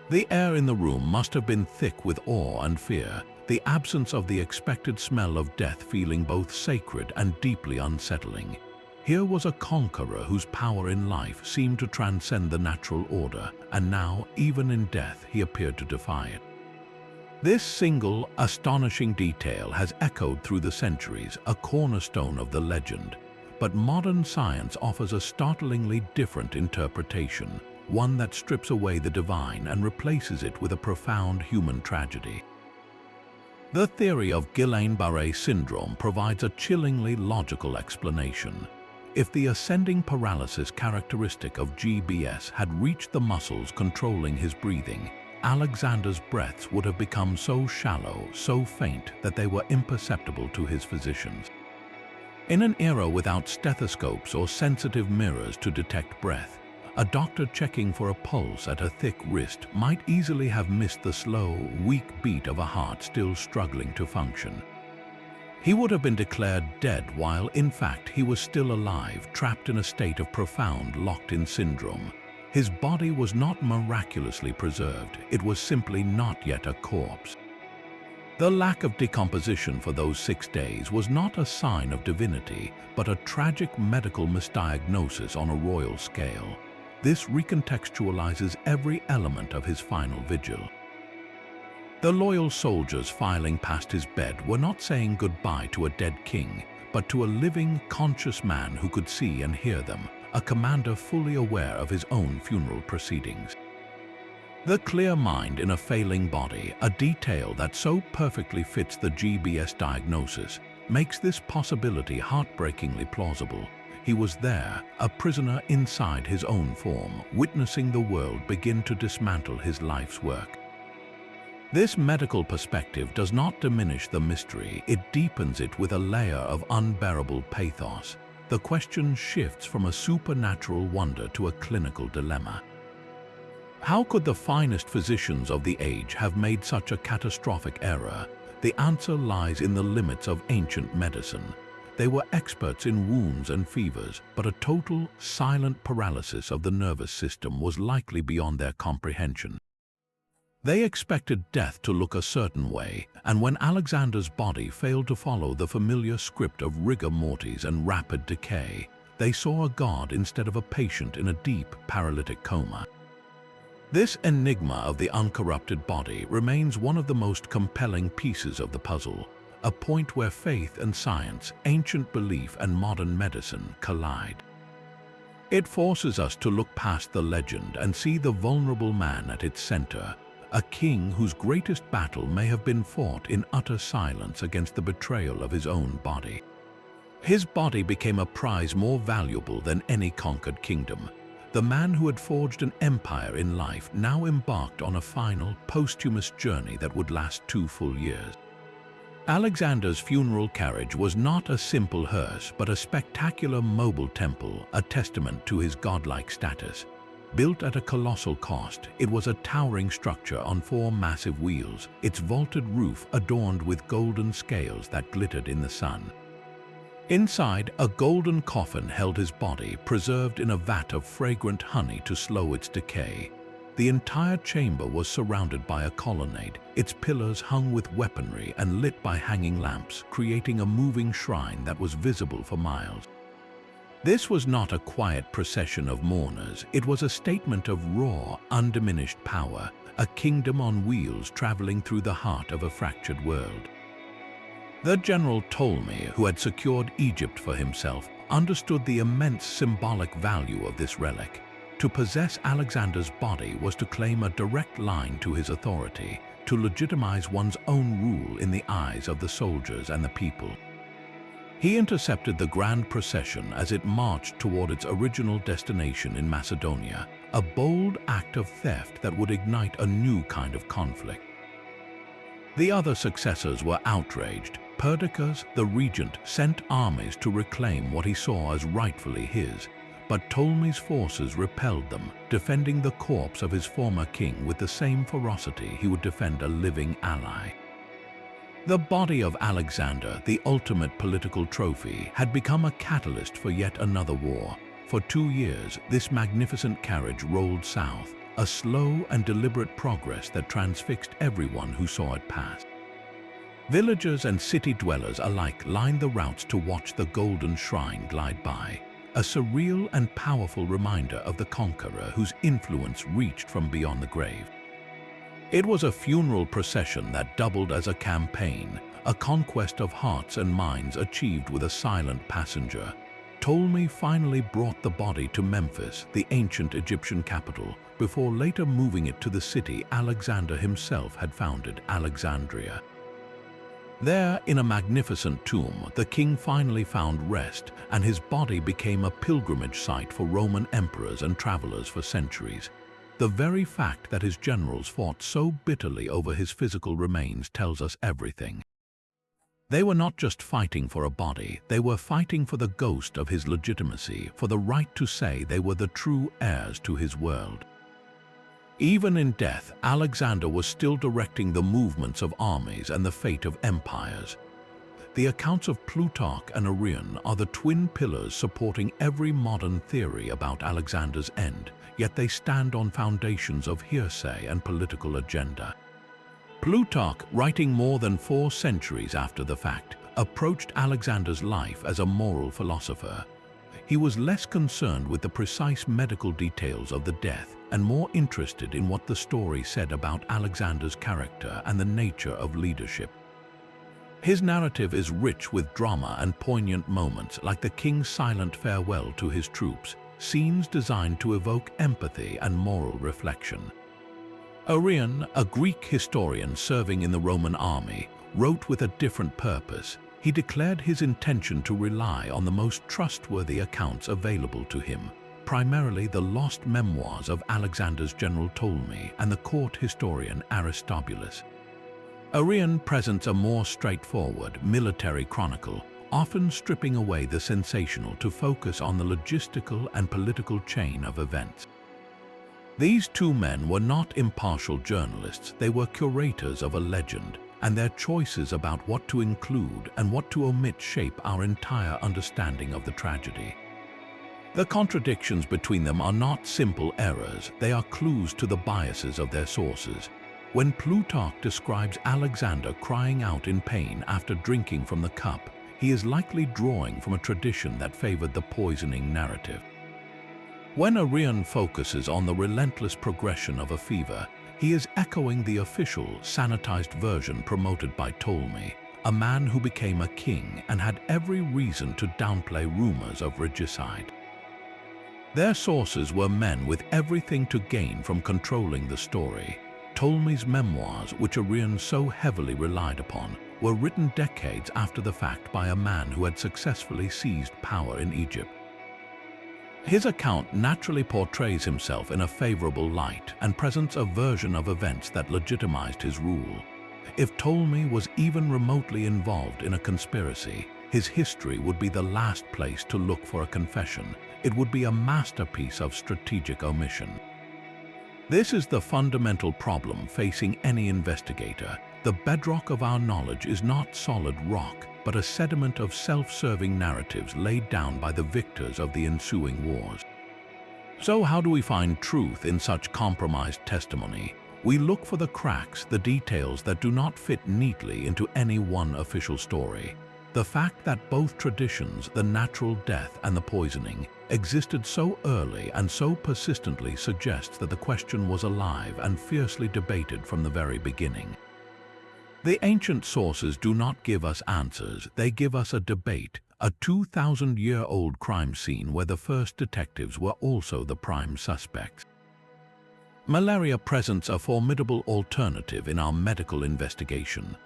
The air in the room must have been thick with awe and fear, the absence of the expected smell of death feeling both sacred and deeply unsettling. Here was a conqueror whose power in life seemed to transcend the natural order, and now, even in death, he appeared to defy it. This single, astonishing detail has echoed through the centuries, a cornerstone of the legend. But modern science offers a startlingly different interpretation, one that strips away the divine and replaces it with a profound human tragedy. The theory of Guillain Barré Syndrome provides a chillingly logical explanation. If the ascending paralysis characteristic of GBS had reached the muscles controlling his breathing, Alexander's breaths would have become so shallow, so faint, that they were imperceptible to his physicians. In an era without stethoscopes or sensitive mirrors to detect breath, a doctor checking for a pulse at a thick wrist might easily have missed the slow, weak beat of a heart still struggling to function. He would have been declared dead while, in fact, he was still alive, trapped in a state of profound locked-in syndrome. His body was not miraculously preserved, it was simply not yet a corpse. The lack of decomposition for those 6 days was not a sign of divinity, but a tragic medical misdiagnosis on a royal scale. This recontextualizes every element of his final vigil. The loyal soldiers filing past his bed were not saying goodbye to a dead king, but to a living, conscious man who could see and hear them, a commander fully aware of his own funeral proceedings. The clear mind in a failing body, a detail that so perfectly fits the GBS diagnosis, makes this possibility heartbreakingly plausible. He was there, a prisoner inside his own form, witnessing the world begin to dismantle his life's work. This medical perspective does not diminish the mystery, it deepens it with a layer of unbearable pathos. The question shifts from a supernatural wonder to a clinical dilemma. How could the finest physicians of the age have made such a catastrophic error? The answer lies in the limits of ancient medicine. They were experts in wounds and fevers, but a total, silent paralysis of the nervous system was likely beyond their comprehension. They expected death to look a certain way, and when Alexander's body failed to follow the familiar script of rigor mortis and rapid decay, they saw a god instead of a patient in a deep, paralytic coma. This enigma of the uncorrupted body remains one of the most compelling pieces of the puzzle, a point where faith and science, ancient belief and modern medicine collide. It forces us to look past the legend and see the vulnerable man at its center, a king whose greatest battle may have been fought in utter silence against the betrayal of his own body. His body became a prize more valuable than any conquered kingdom. The man who had forged an empire in life now embarked on a final, posthumous journey that would last 2 full years. Alexander's funeral carriage was not a simple hearse, but a spectacular mobile temple, a testament to his godlike status. Built at a colossal cost, it was a towering structure on 4 massive wheels, its vaulted roof adorned with golden scales that glittered in the sun. Inside, a golden coffin held his body, preserved in a vat of fragrant honey to slow its decay. The entire chamber was surrounded by a colonnade, its pillars hung with weaponry and lit by hanging lamps, creating a moving shrine that was visible for miles. This was not a quiet procession of mourners, it was a statement of raw, undiminished power, a kingdom on wheels traveling through the heart of a fractured world. The general Ptolemy, who had secured Egypt for himself, understood the immense symbolic value of this relic. To possess Alexander's body was to claim a direct line to his authority, to legitimize one's own rule in the eyes of the soldiers and the people. He intercepted the grand procession as it marched toward its original destination in Macedonia, a bold act of theft that would ignite a new kind of conflict. The other successors were outraged. Perdiccas, the regent, sent armies to reclaim what he saw as rightfully his, but Ptolemy's forces repelled them, defending the corpse of his former king with the same ferocity he would defend a living ally. The body of Alexander, the ultimate political trophy, had become a catalyst for yet another war. For 2 years, this magnificent carriage rolled south, a slow and deliberate progress that transfixed everyone who saw it pass. Villagers and city dwellers alike lined the routes to watch the golden shrine glide by, a surreal and powerful reminder of the conqueror whose influence reached from beyond the grave. It was a funeral procession that doubled as a campaign, a conquest of hearts and minds achieved with a silent passenger. Ptolemy finally brought the body to Memphis, the ancient Egyptian capital, before later moving it to the city Alexander himself had founded, Alexandria. There, in a magnificent tomb, the king finally found rest, and his body became a pilgrimage site for Roman emperors and travelers for centuries. The very fact that his generals fought so bitterly over his physical remains tells us everything. They were not just fighting for a body, they were fighting for the ghost of his legitimacy, for the right to say they were the true heirs to his world. Even in death, Alexander was still directing the movements of armies and the fate of empires. The accounts of Plutarch and Arian are the twin pillars supporting every modern theory about Alexander's end, yet they stand on foundations of hearsay and political agenda. Plutarch, writing more than 4 centuries after the fact, approached Alexander's life as a moral philosopher. He was less concerned with the precise medical details of the death and more interested in what the story said about Alexander's character and the nature of leadership. His narrative is rich with drama and poignant moments like the king's silent farewell to his troops, scenes designed to evoke empathy and moral reflection. Arian, a Greek historian serving in the Roman army, wrote with a different purpose. He declared his intention to rely on the most trustworthy accounts available to him, primarily the lost memoirs of Alexander's general Ptolemy and the court historian Aristobulus. Arian presents a more straightforward military chronicle, often stripping away the sensational to focus on the logistical and political chain of events. These 2 men were not impartial journalists, they were curators of a legend, and their choices about what to include and what to omit shape our entire understanding of the tragedy. The contradictions between them are not simple errors, they are clues to the biases of their sources. When Plutarch describes Alexander crying out in pain after drinking from the cup, he is likely drawing from a tradition that favored the poisoning narrative. When Arian focuses on the relentless progression of a fever, he is echoing the official, sanitized version promoted by Ptolemy, a man who became a king and had every reason to downplay rumors of regicide. Their sources were men with everything to gain from controlling the story. Ptolemy's memoirs, which Arian so heavily relied upon, were written decades after the fact by a man who had successfully seized power in Egypt. His account naturally portrays himself in a favorable light and presents a version of events that legitimized his rule. If Ptolemy was even remotely involved in a conspiracy, his history would be the last place to look for a confession. It would be a masterpiece of strategic omission. This is the fundamental problem facing any investigator. The bedrock of our knowledge is not solid rock, but a sediment of self-serving narratives laid down by the victors of the ensuing wars. So how do we find truth in such compromised testimony? We look for the cracks, the details that do not fit neatly into any one official story. The fact that both traditions, the natural death and the poisoning, existed so early and so persistently suggests that the question was alive and fiercely debated from the very beginning. The ancient sources do not give us answers, they give us a debate, a 2,000-year-old crime scene where the first detectives were also the prime suspects. Malaria presents a formidable alternative in our medical investigation.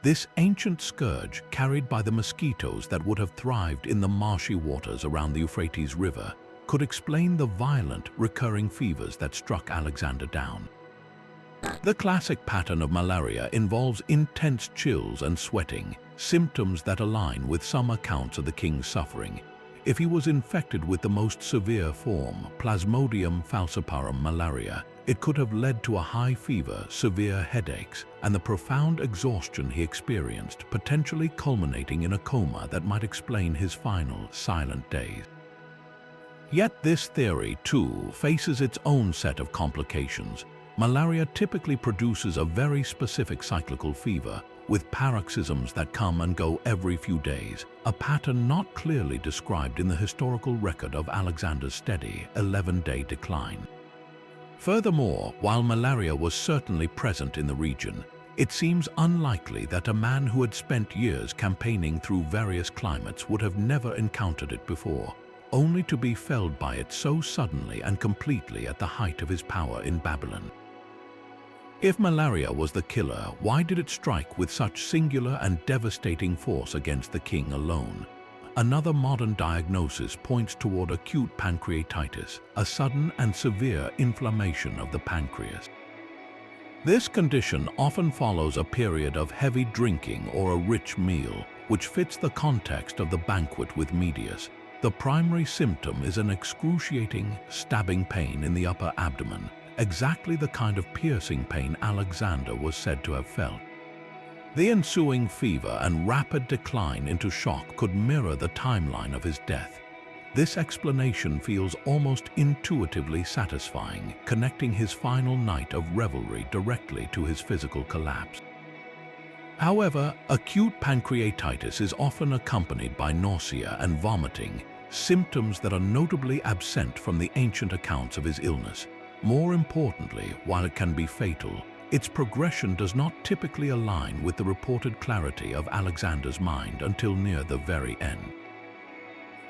This ancient scourge, carried by the mosquitoes that would have thrived in the marshy waters around the Euphrates River, could explain the violent, recurring fevers that struck Alexander down. The classic pattern of malaria involves intense chills and sweating, symptoms that align with some accounts of the king's suffering. If he was infected with the most severe form, Plasmodium falciparum malaria, it could have led to a high fever, severe headaches, and the profound exhaustion he experienced, potentially culminating in a coma that might explain his final, silent days. Yet this theory, too, faces its own set of complications. Malaria typically produces a very specific cyclical fever, with paroxysms that come and go every few days, a pattern not clearly described in the historical record of Alexander's steady 11-day decline. Furthermore, while malaria was certainly present in the region, it seems unlikely that a man who had spent years campaigning through various climates would have never encountered it before, only to be felled by it so suddenly and completely at the height of his power in Babylon. If malaria was the killer, why did it strike with such singular and devastating force against the king alone? Another modern diagnosis points toward acute pancreatitis, a sudden and severe inflammation of the pancreas. This condition often follows a period of heavy drinking or a rich meal, which fits the context of the banquet with Medius. The primary symptom is an excruciating, stabbing pain in the upper abdomen, exactly the kind of piercing pain Alexander was said to have felt. The ensuing fever and rapid decline into shock could mirror the timeline of his death. This explanation feels almost intuitively satisfying, connecting his final night of revelry directly to his physical collapse. However, acute pancreatitis is often accompanied by nausea and vomiting, symptoms that are notably absent from the ancient accounts of his illness. More importantly, while it can be fatal, its progression does not typically align with the reported clarity of Alexander's mind until near the very end.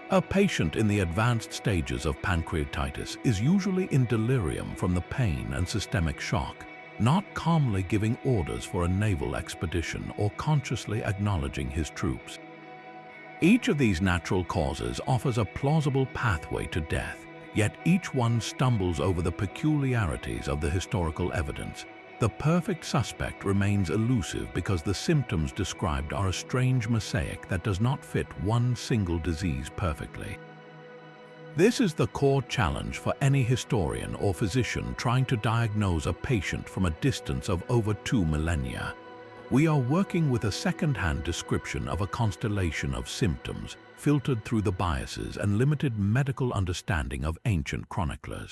A patient in the advanced stages of pancreatitis is usually in delirium from the pain and systemic shock, not calmly giving orders for a naval expedition or consciously acknowledging his troops. Each of these natural causes offers a plausible pathway to death, yet each one stumbles over the peculiarities of the historical evidence. The perfect suspect remains elusive because the symptoms described are a strange mosaic that does not fit one single disease perfectly. This is the core challenge for any historian or physician trying to diagnose a patient from a distance of over 2 millennia. We are working with a second-hand description of a constellation of symptoms, filtered through the biases and limited medical understanding of ancient chroniclers.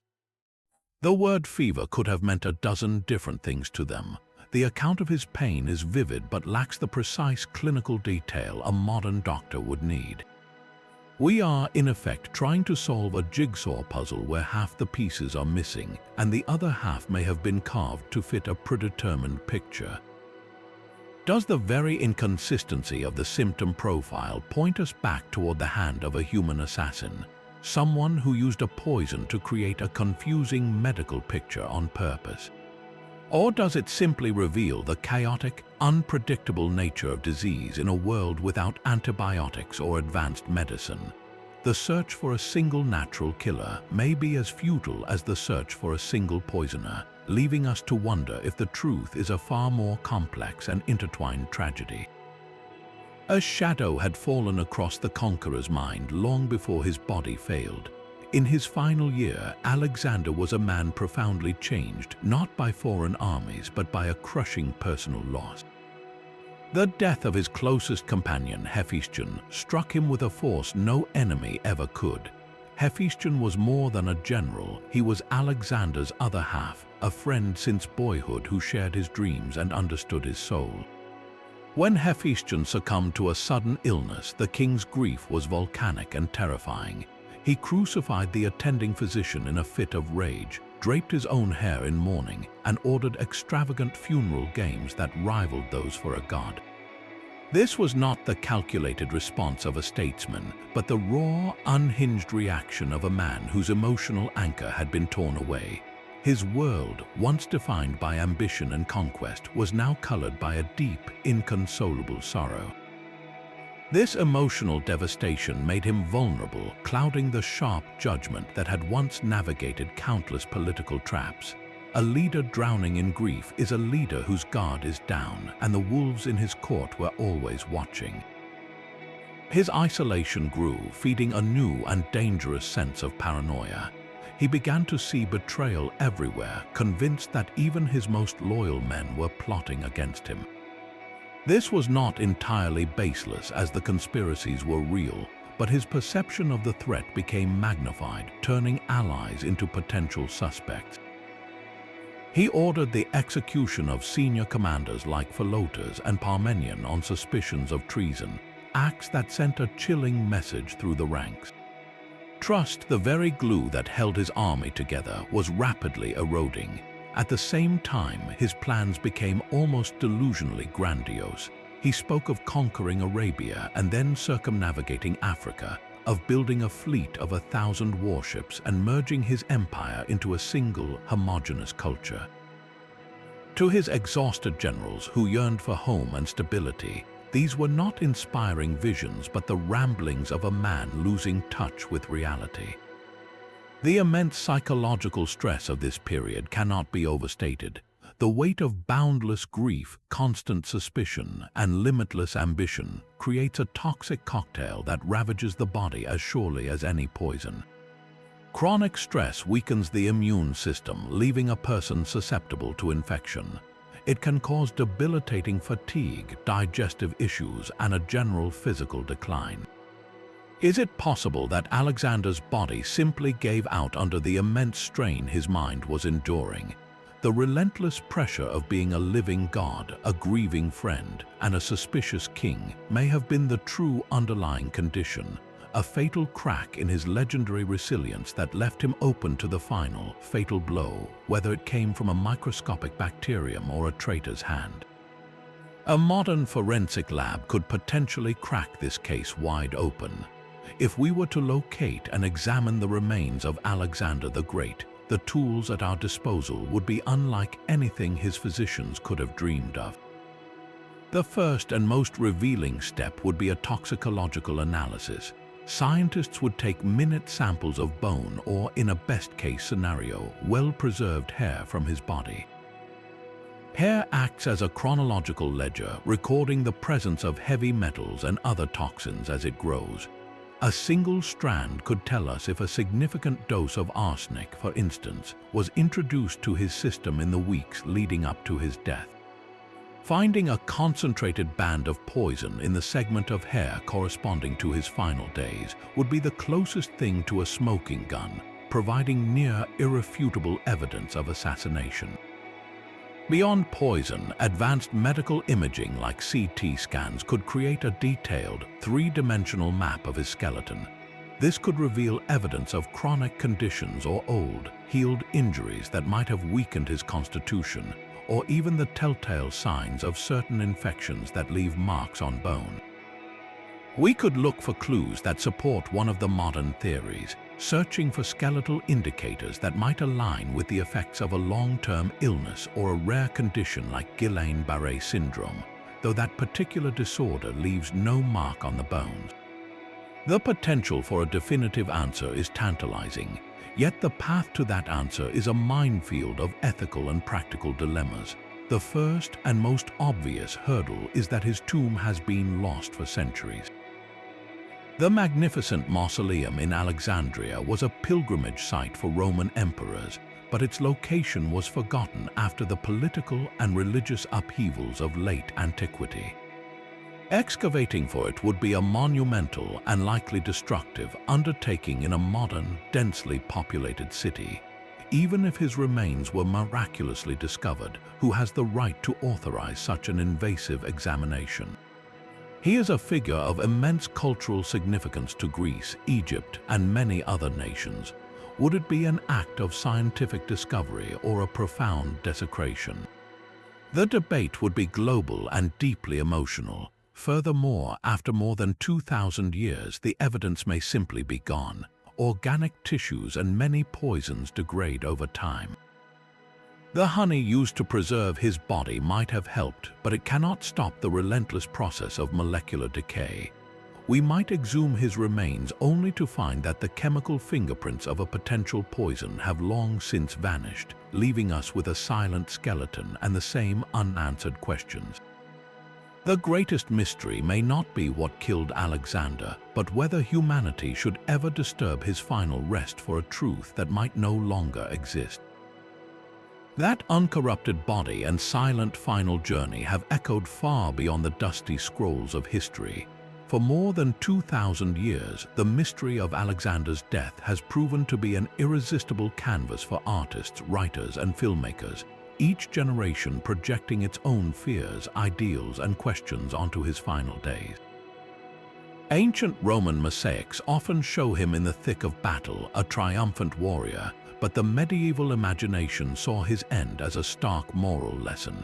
The word fever could have meant a dozen different things to them. The account of his pain is vivid but lacks the precise clinical detail a modern doctor would need. We are, in effect, trying to solve a jigsaw puzzle where half the pieces are missing and the other half may have been carved to fit a predetermined picture. Does the very inconsistency of the symptom profile point us back toward the hand of a human assassin? Someone who used a poison to create a confusing medical picture on purpose? Or does it simply reveal the chaotic, unpredictable nature of disease in a world without antibiotics or advanced medicine? The search for a single natural killer may be as futile as the search for a single poisoner, leaving us to wonder if the truth is a far more complex and intertwined tragedy. A shadow had fallen across the conqueror's mind long before his body failed. In his final year, Alexander was a man profoundly changed, not by foreign armies, but by a crushing personal loss. The death of his closest companion, Hephaestion, struck him with a force no enemy ever could. Hephaestion was more than a general, he was Alexander's other half, a friend since boyhood who shared his dreams and understood his soul. When Hephaestion succumbed to a sudden illness, the king's grief was volcanic and terrifying. He crucified the attending physician in a fit of rage, draped his own hair in mourning, and ordered extravagant funeral games that rivaled those for a god. This was not the calculated response of a statesman, but the raw, unhinged reaction of a man whose emotional anchor had been torn away. His world, once defined by ambition and conquest, was now colored by a deep, inconsolable sorrow. This emotional devastation made him vulnerable, clouding the sharp judgment that had once navigated countless political traps. A leader drowning in grief is a leader whose guard is down, and the wolves in his court were always watching. His isolation grew, feeding a new and dangerous sense of paranoia. He began to see betrayal everywhere, convinced that even his most loyal men were plotting against him. This was not entirely baseless, as the conspiracies were real, but his perception of the threat became magnified, turning allies into potential suspects. He ordered the execution of senior commanders like Philotas and Parmenion on suspicions of treason, acts that sent a chilling message through the ranks. Trust, the very glue that held his army together, was rapidly eroding. At the same time, his plans became almost delusionally grandiose. He spoke of conquering Arabia and then circumnavigating Africa, of building a fleet of 1,000 warships and merging his empire into a single, homogeneous culture. To his exhausted generals who yearned for home and stability, these were not inspiring visions but the ramblings of a man losing touch with reality. The immense psychological stress of this period cannot be overstated. The weight of boundless grief, constant suspicion, and limitless ambition creates a toxic cocktail that ravages the body as surely as any poison. Chronic stress weakens the immune system, leaving a person susceptible to infection. It can cause debilitating fatigue, digestive issues, and a general physical decline. Is it possible that Alexander's body simply gave out under the immense strain his mind was enduring? The relentless pressure of being a living god, a grieving friend, and a suspicious king may have been the true underlying condition, a fatal crack in his legendary resilience that left him open to the final, fatal blow, whether it came from a microscopic bacterium or a traitor's hand. A modern forensic lab could potentially crack this case wide open. If we were to locate and examine the remains of Alexander the Great, the tools at our disposal would be unlike anything his physicians could have dreamed of. The first and most revealing step would be a toxicological analysis. Scientists would take minute samples of bone or, in a best-case scenario, well-preserved hair from his body. Hair acts as a chronological ledger, recording the presence of heavy metals and other toxins as it grows. A single strand could tell us if a significant dose of arsenic, for instance, was introduced to his system in the weeks leading up to his death. Finding a concentrated band of poison in the segment of hair corresponding to his final days would be the closest thing to a smoking gun, providing near irrefutable evidence of assassination. Beyond poison, advanced medical imaging like CT scans could create a detailed, three-dimensional map of his skeleton. This could reveal evidence of chronic conditions or old, healed injuries that might have weakened his constitution, or even the telltale signs of certain infections that leave marks on bone. We could look for clues that support one of the modern theories, searching for skeletal indicators that might align with the effects of a long-term illness or a rare condition like Guillain Barré Syndrome, though that particular disorder leaves no mark on the bones. The potential for a definitive answer is tantalizing, yet the path to that answer is a minefield of ethical and practical dilemmas. The first and most obvious hurdle is that his tomb has been lost for centuries. The magnificent mausoleum in Alexandria was a pilgrimage site for Roman emperors, but its location was forgotten after the political and religious upheavals of late antiquity. Excavating for it would be a monumental and likely destructive undertaking in a modern, densely populated city. Even if his remains were miraculously discovered, who has the right to authorize such an invasive examination? He is a figure of immense cultural significance to Greece, Egypt, and many other nations. Would it be an act of scientific discovery or a profound desecration? The debate would be global and deeply emotional. Furthermore, after more than 2,000 years, the evidence may simply be gone. Organic tissues and many poisons degrade over time. The honey used to preserve his body might have helped, but it cannot stop the relentless process of molecular decay. We might exhume his remains only to find that the chemical fingerprints of a potential poison have long since vanished, leaving us with a silent skeleton and the same unanswered questions. The greatest mystery may not be what killed Alexander, but whether humanity should ever disturb his final rest for a truth that might no longer exist. That uncorrupted body and silent final journey have echoed far beyond the dusty scrolls of history. For more than 2,000 years, the mystery of Alexander's death has proven to be an irresistible canvas for artists, writers, and filmmakers, each generation projecting its own fears, ideals, and questions onto his final days. Ancient Roman mosaics often show him in the thick of battle, a triumphant warrior, but the medieval imagination saw his end as a stark moral lesson.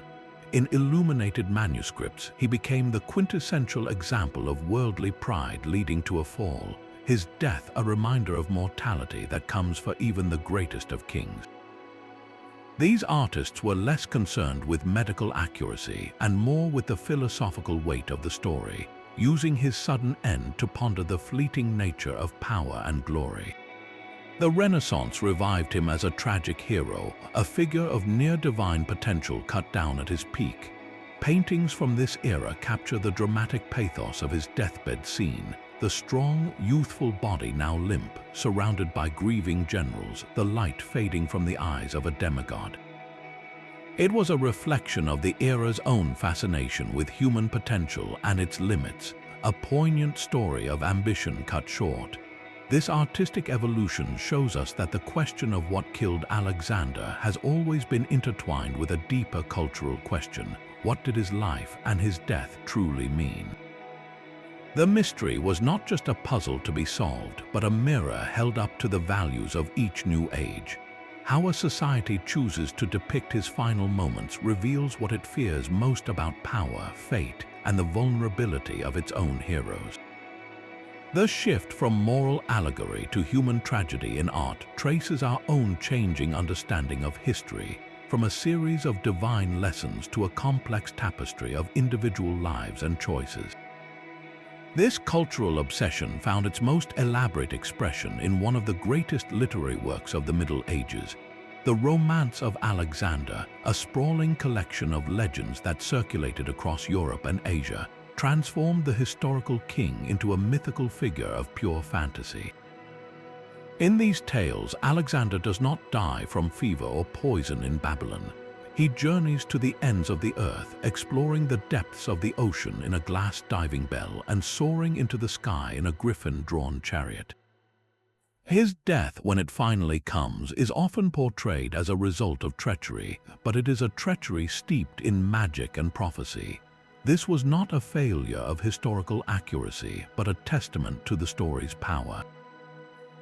In illuminated manuscripts, he became the quintessential example of worldly pride leading to a fall, his death a reminder of mortality that comes for even the greatest of kings. These artists were less concerned with medical accuracy and more with the philosophical weight of the story, using his sudden end to ponder the fleeting nature of power and glory. The Renaissance revived him as a tragic hero, a figure of near-divine potential cut down at his peak. Paintings from this era capture the dramatic pathos of his deathbed scene, the strong, youthful body now limp, surrounded by grieving generals, the light fading from the eyes of a demigod. It was a reflection of the era's own fascination with human potential and its limits, a poignant story of ambition cut short. This artistic evolution shows us that the question of what killed Alexander has always been intertwined with a deeper cultural question: what did his life and his death truly mean? The mystery was not just a puzzle to be solved, but a mirror held up to the values of each new age. How a society chooses to depict his final moments reveals what it fears most about power, fate, and the vulnerability of its own heroes. The shift from moral allegory to human tragedy in art traces our own changing understanding of history, from a series of divine lessons to a complex tapestry of individual lives and choices. This cultural obsession found its most elaborate expression in one of the greatest literary works of the Middle Ages, the Romance of Alexander, a sprawling collection of legends that circulated across Europe and Asia, transformed the historical king into a mythical figure of pure fantasy. In these tales, Alexander does not die from fever or poison in Babylon. He journeys to the ends of the earth, exploring the depths of the ocean in a glass diving bell and soaring into the sky in a griffin-drawn chariot. His death, when it finally comes, is often portrayed as a result of treachery, but it is a treachery steeped in magic and prophecy. This was not a failure of historical accuracy, but a testament to the story's power.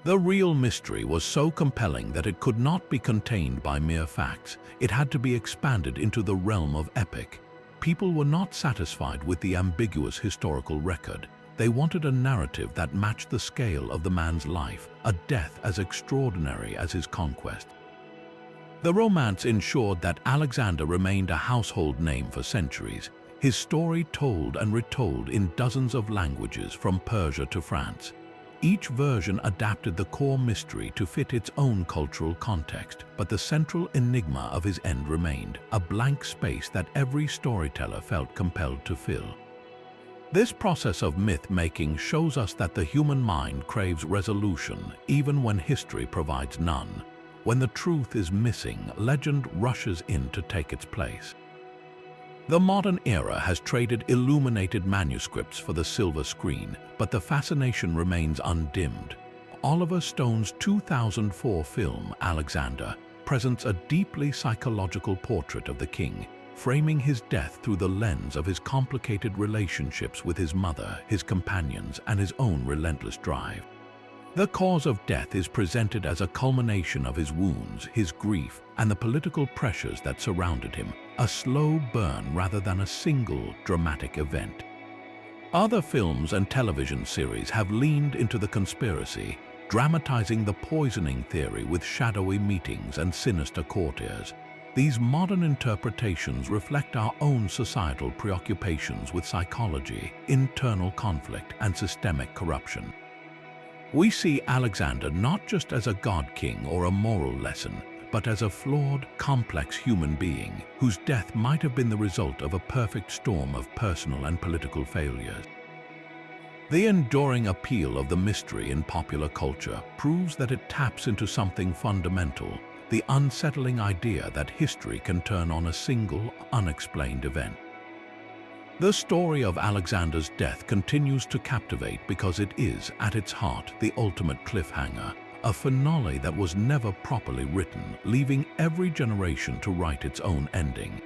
The real mystery was so compelling that it could not be contained by mere facts. It had to be expanded into the realm of epic. People were not satisfied with the ambiguous historical record. They wanted a narrative that matched the scale of the man's life, a death as extraordinary as his conquest. The romance ensured that Alexander remained a household name for centuries, his story told and retold in dozens of languages from Persia to France. Each version adapted the core mystery to fit its own cultural context, but the central enigma of his end remained, a blank space that every storyteller felt compelled to fill. This process of myth-making shows us that the human mind craves resolution, even when history provides none. When the truth is missing, legend rushes in to take its place. The modern era has traded illuminated manuscripts for the silver screen, but the fascination remains undimmed. Oliver Stone's 2004 film, Alexander, presents a deeply psychological portrait of the king, framing his death through the lens of his complicated relationships with his mother, his companions, and his own relentless drive. The cause of death is presented as a culmination of his wounds, his grief, and the political pressures that surrounded him, a slow burn rather than a single dramatic event. Other films and television series have leaned into the conspiracy, dramatizing the poisoning theory with shadowy meetings and sinister courtiers. These modern interpretations reflect our own societal preoccupations with psychology, internal conflict, and systemic corruption. We see Alexander not just as a god-king or a moral lesson, but as a flawed, complex human being whose death might have been the result of a perfect storm of personal and political failures. The enduring appeal of the mystery in popular culture proves that it taps into something fundamental, the unsettling idea that history can turn on a single, unexplained event. The story of Alexander's death continues to captivate because it is, at its heart, the ultimate cliffhanger, a finale that was never properly written, leaving every generation to write its own ending.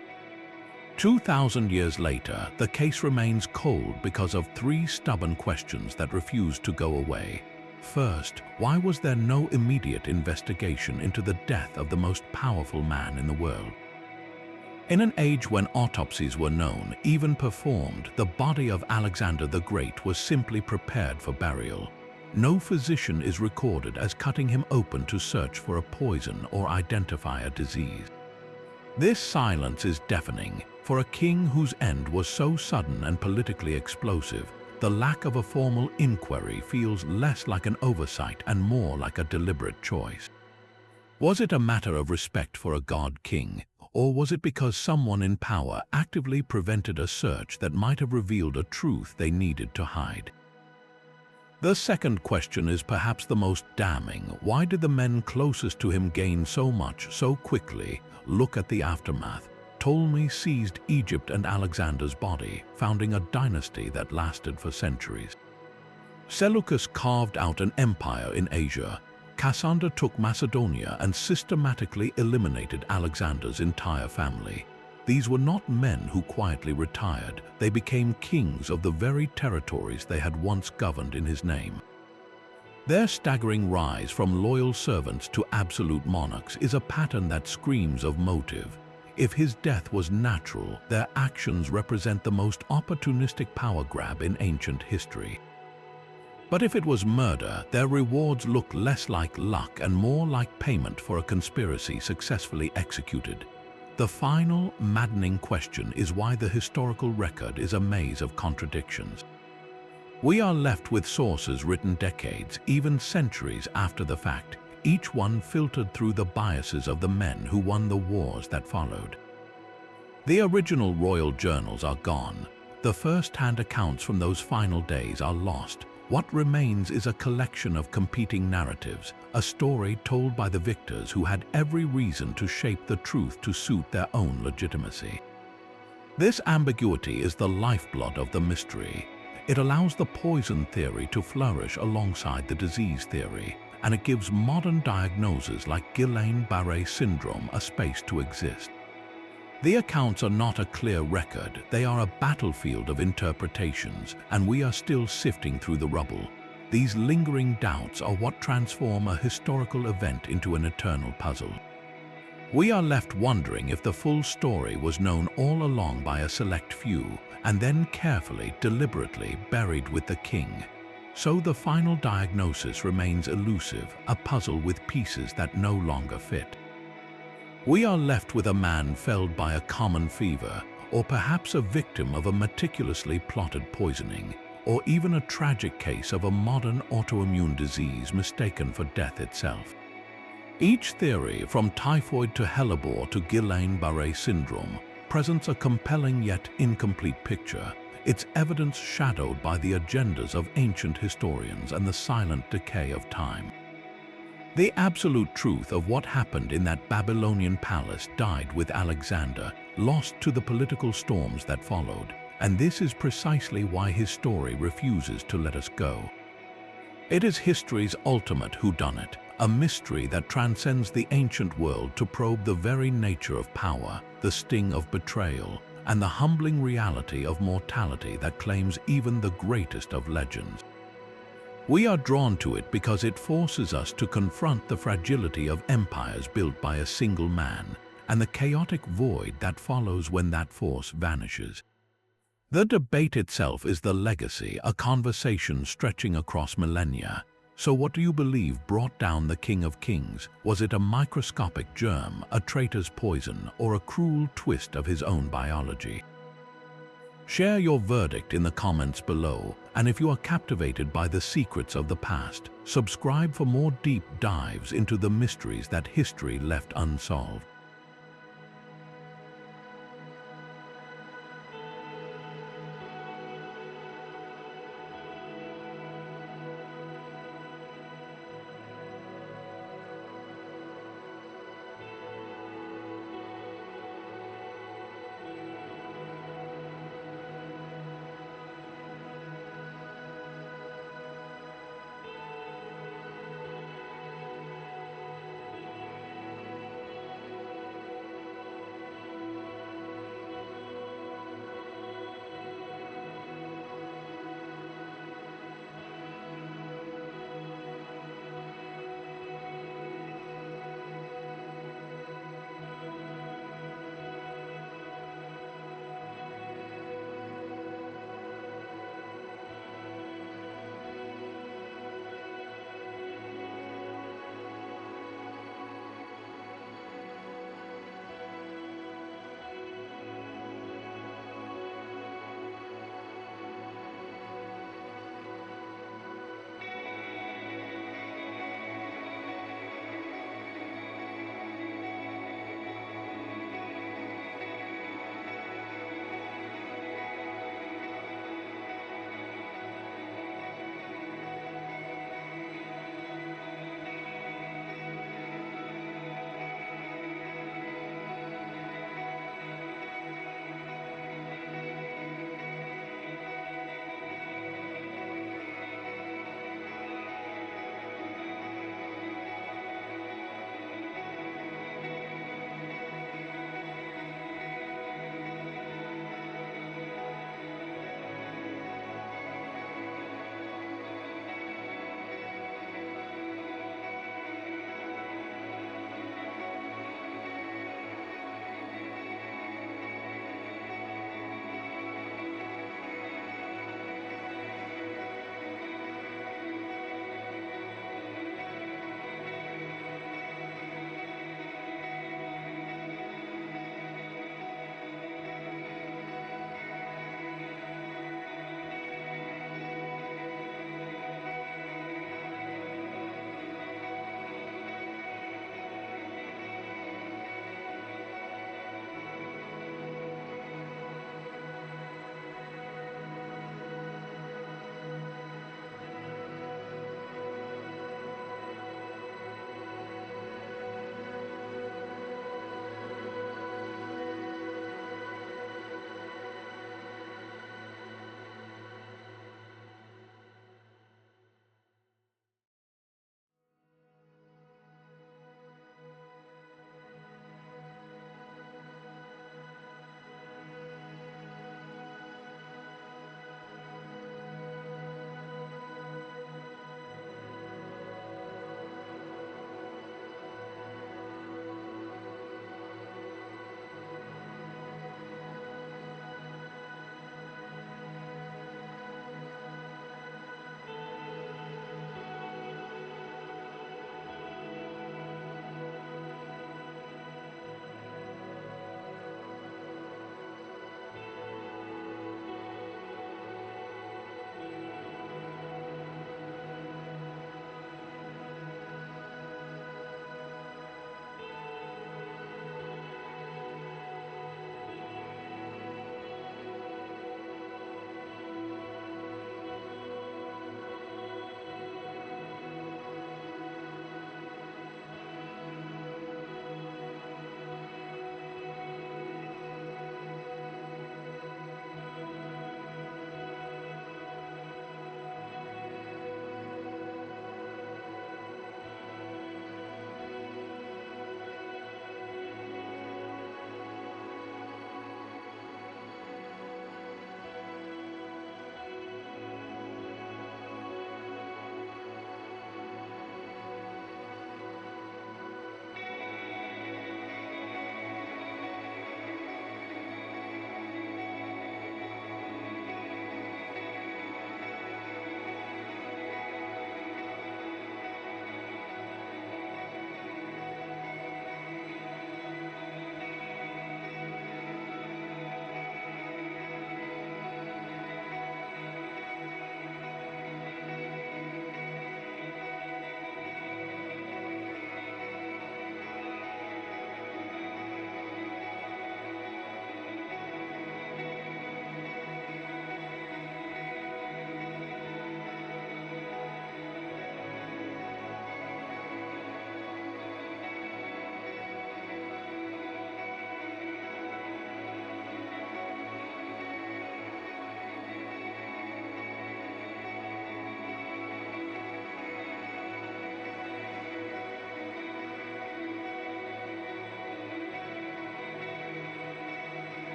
2,000 years later, the case remains cold because of three stubborn questions that refuse to go away. First, why was there no immediate investigation into the death of the most powerful man in the world? In an age when autopsies were known, even performed, the body of Alexander the Great was simply prepared for burial. No physician is recorded as cutting him open to search for a poison or identify a disease. This silence is deafening. For a king whose end was so sudden and politically explosive, the lack of a formal inquiry feels less like an oversight and more like a deliberate choice. Was it a matter of respect for a god-king? Or was it because someone in power actively prevented a search that might have revealed a truth they needed to hide? The second question is perhaps the most damning. Why did the men closest to him gain so much so quickly? Look at the aftermath. Ptolemy seized Egypt and Alexander's body, founding a dynasty that lasted for centuries. Seleucus carved out an empire in Asia. Cassander took Macedonia and systematically eliminated Alexander's entire family. These were not men who quietly retired. They became kings of the very territories they had once governed in his name. Their staggering rise from loyal servants to absolute monarchs is a pattern that screams of motive. If his death was natural, their actions represent the most opportunistic power grab in ancient history. But if it was murder, their rewards look less like luck and more like payment for a conspiracy successfully executed. The final, maddening question is why the historical record is a maze of contradictions. We are left with sources written decades, even centuries after the fact, each one filtered through the biases of the men who won the wars that followed. The original royal journals are gone. The first-hand accounts from those final days are lost. What remains is a collection of competing narratives, a story told by the victors who had every reason to shape the truth to suit their own legitimacy. This ambiguity is the lifeblood of the mystery. It allows the poison theory to flourish alongside the disease theory, and it gives modern diagnoses like Guillain Barré Syndrome a space to exist. The accounts are not a clear record, they are a battlefield of interpretations, and we are still sifting through the rubble. These lingering doubts are what transform a historical event into an eternal puzzle. We are left wondering if the full story was known all along by a select few, and then carefully, deliberately buried with the king. So the final diagnosis remains elusive, a puzzle with pieces that no longer fit. We are left with a man felled by a common fever, or perhaps a victim of a meticulously plotted poisoning, or even a tragic case of a modern autoimmune disease mistaken for death itself. Each theory, from typhoid to hellebore to Guillain Barré Syndrome, presents a compelling yet incomplete picture, its evidence shadowed by the agendas of ancient historians and the silent decay of time. The absolute truth of what happened in that Babylonian palace died with Alexander, lost to the political storms that followed, and this is precisely why his story refuses to let us go. It is history's ultimate whodunit, a mystery that transcends the ancient world to probe the very nature of power, the sting of betrayal, and the humbling reality of mortality that claims even the greatest of legends. We are drawn to it because it forces us to confront the fragility of empires built by a single man and the chaotic void that follows when that force vanishes. The debate itself is the legacy, a conversation stretching across millennia. So what do you believe brought down the King of Kings? Was it a microscopic germ, a traitor's poison, or a cruel twist of his own biology? Share your verdict in the comments below, and if you are captivated by the secrets of the past, subscribe for more deep dives into the mysteries that history left unsolved.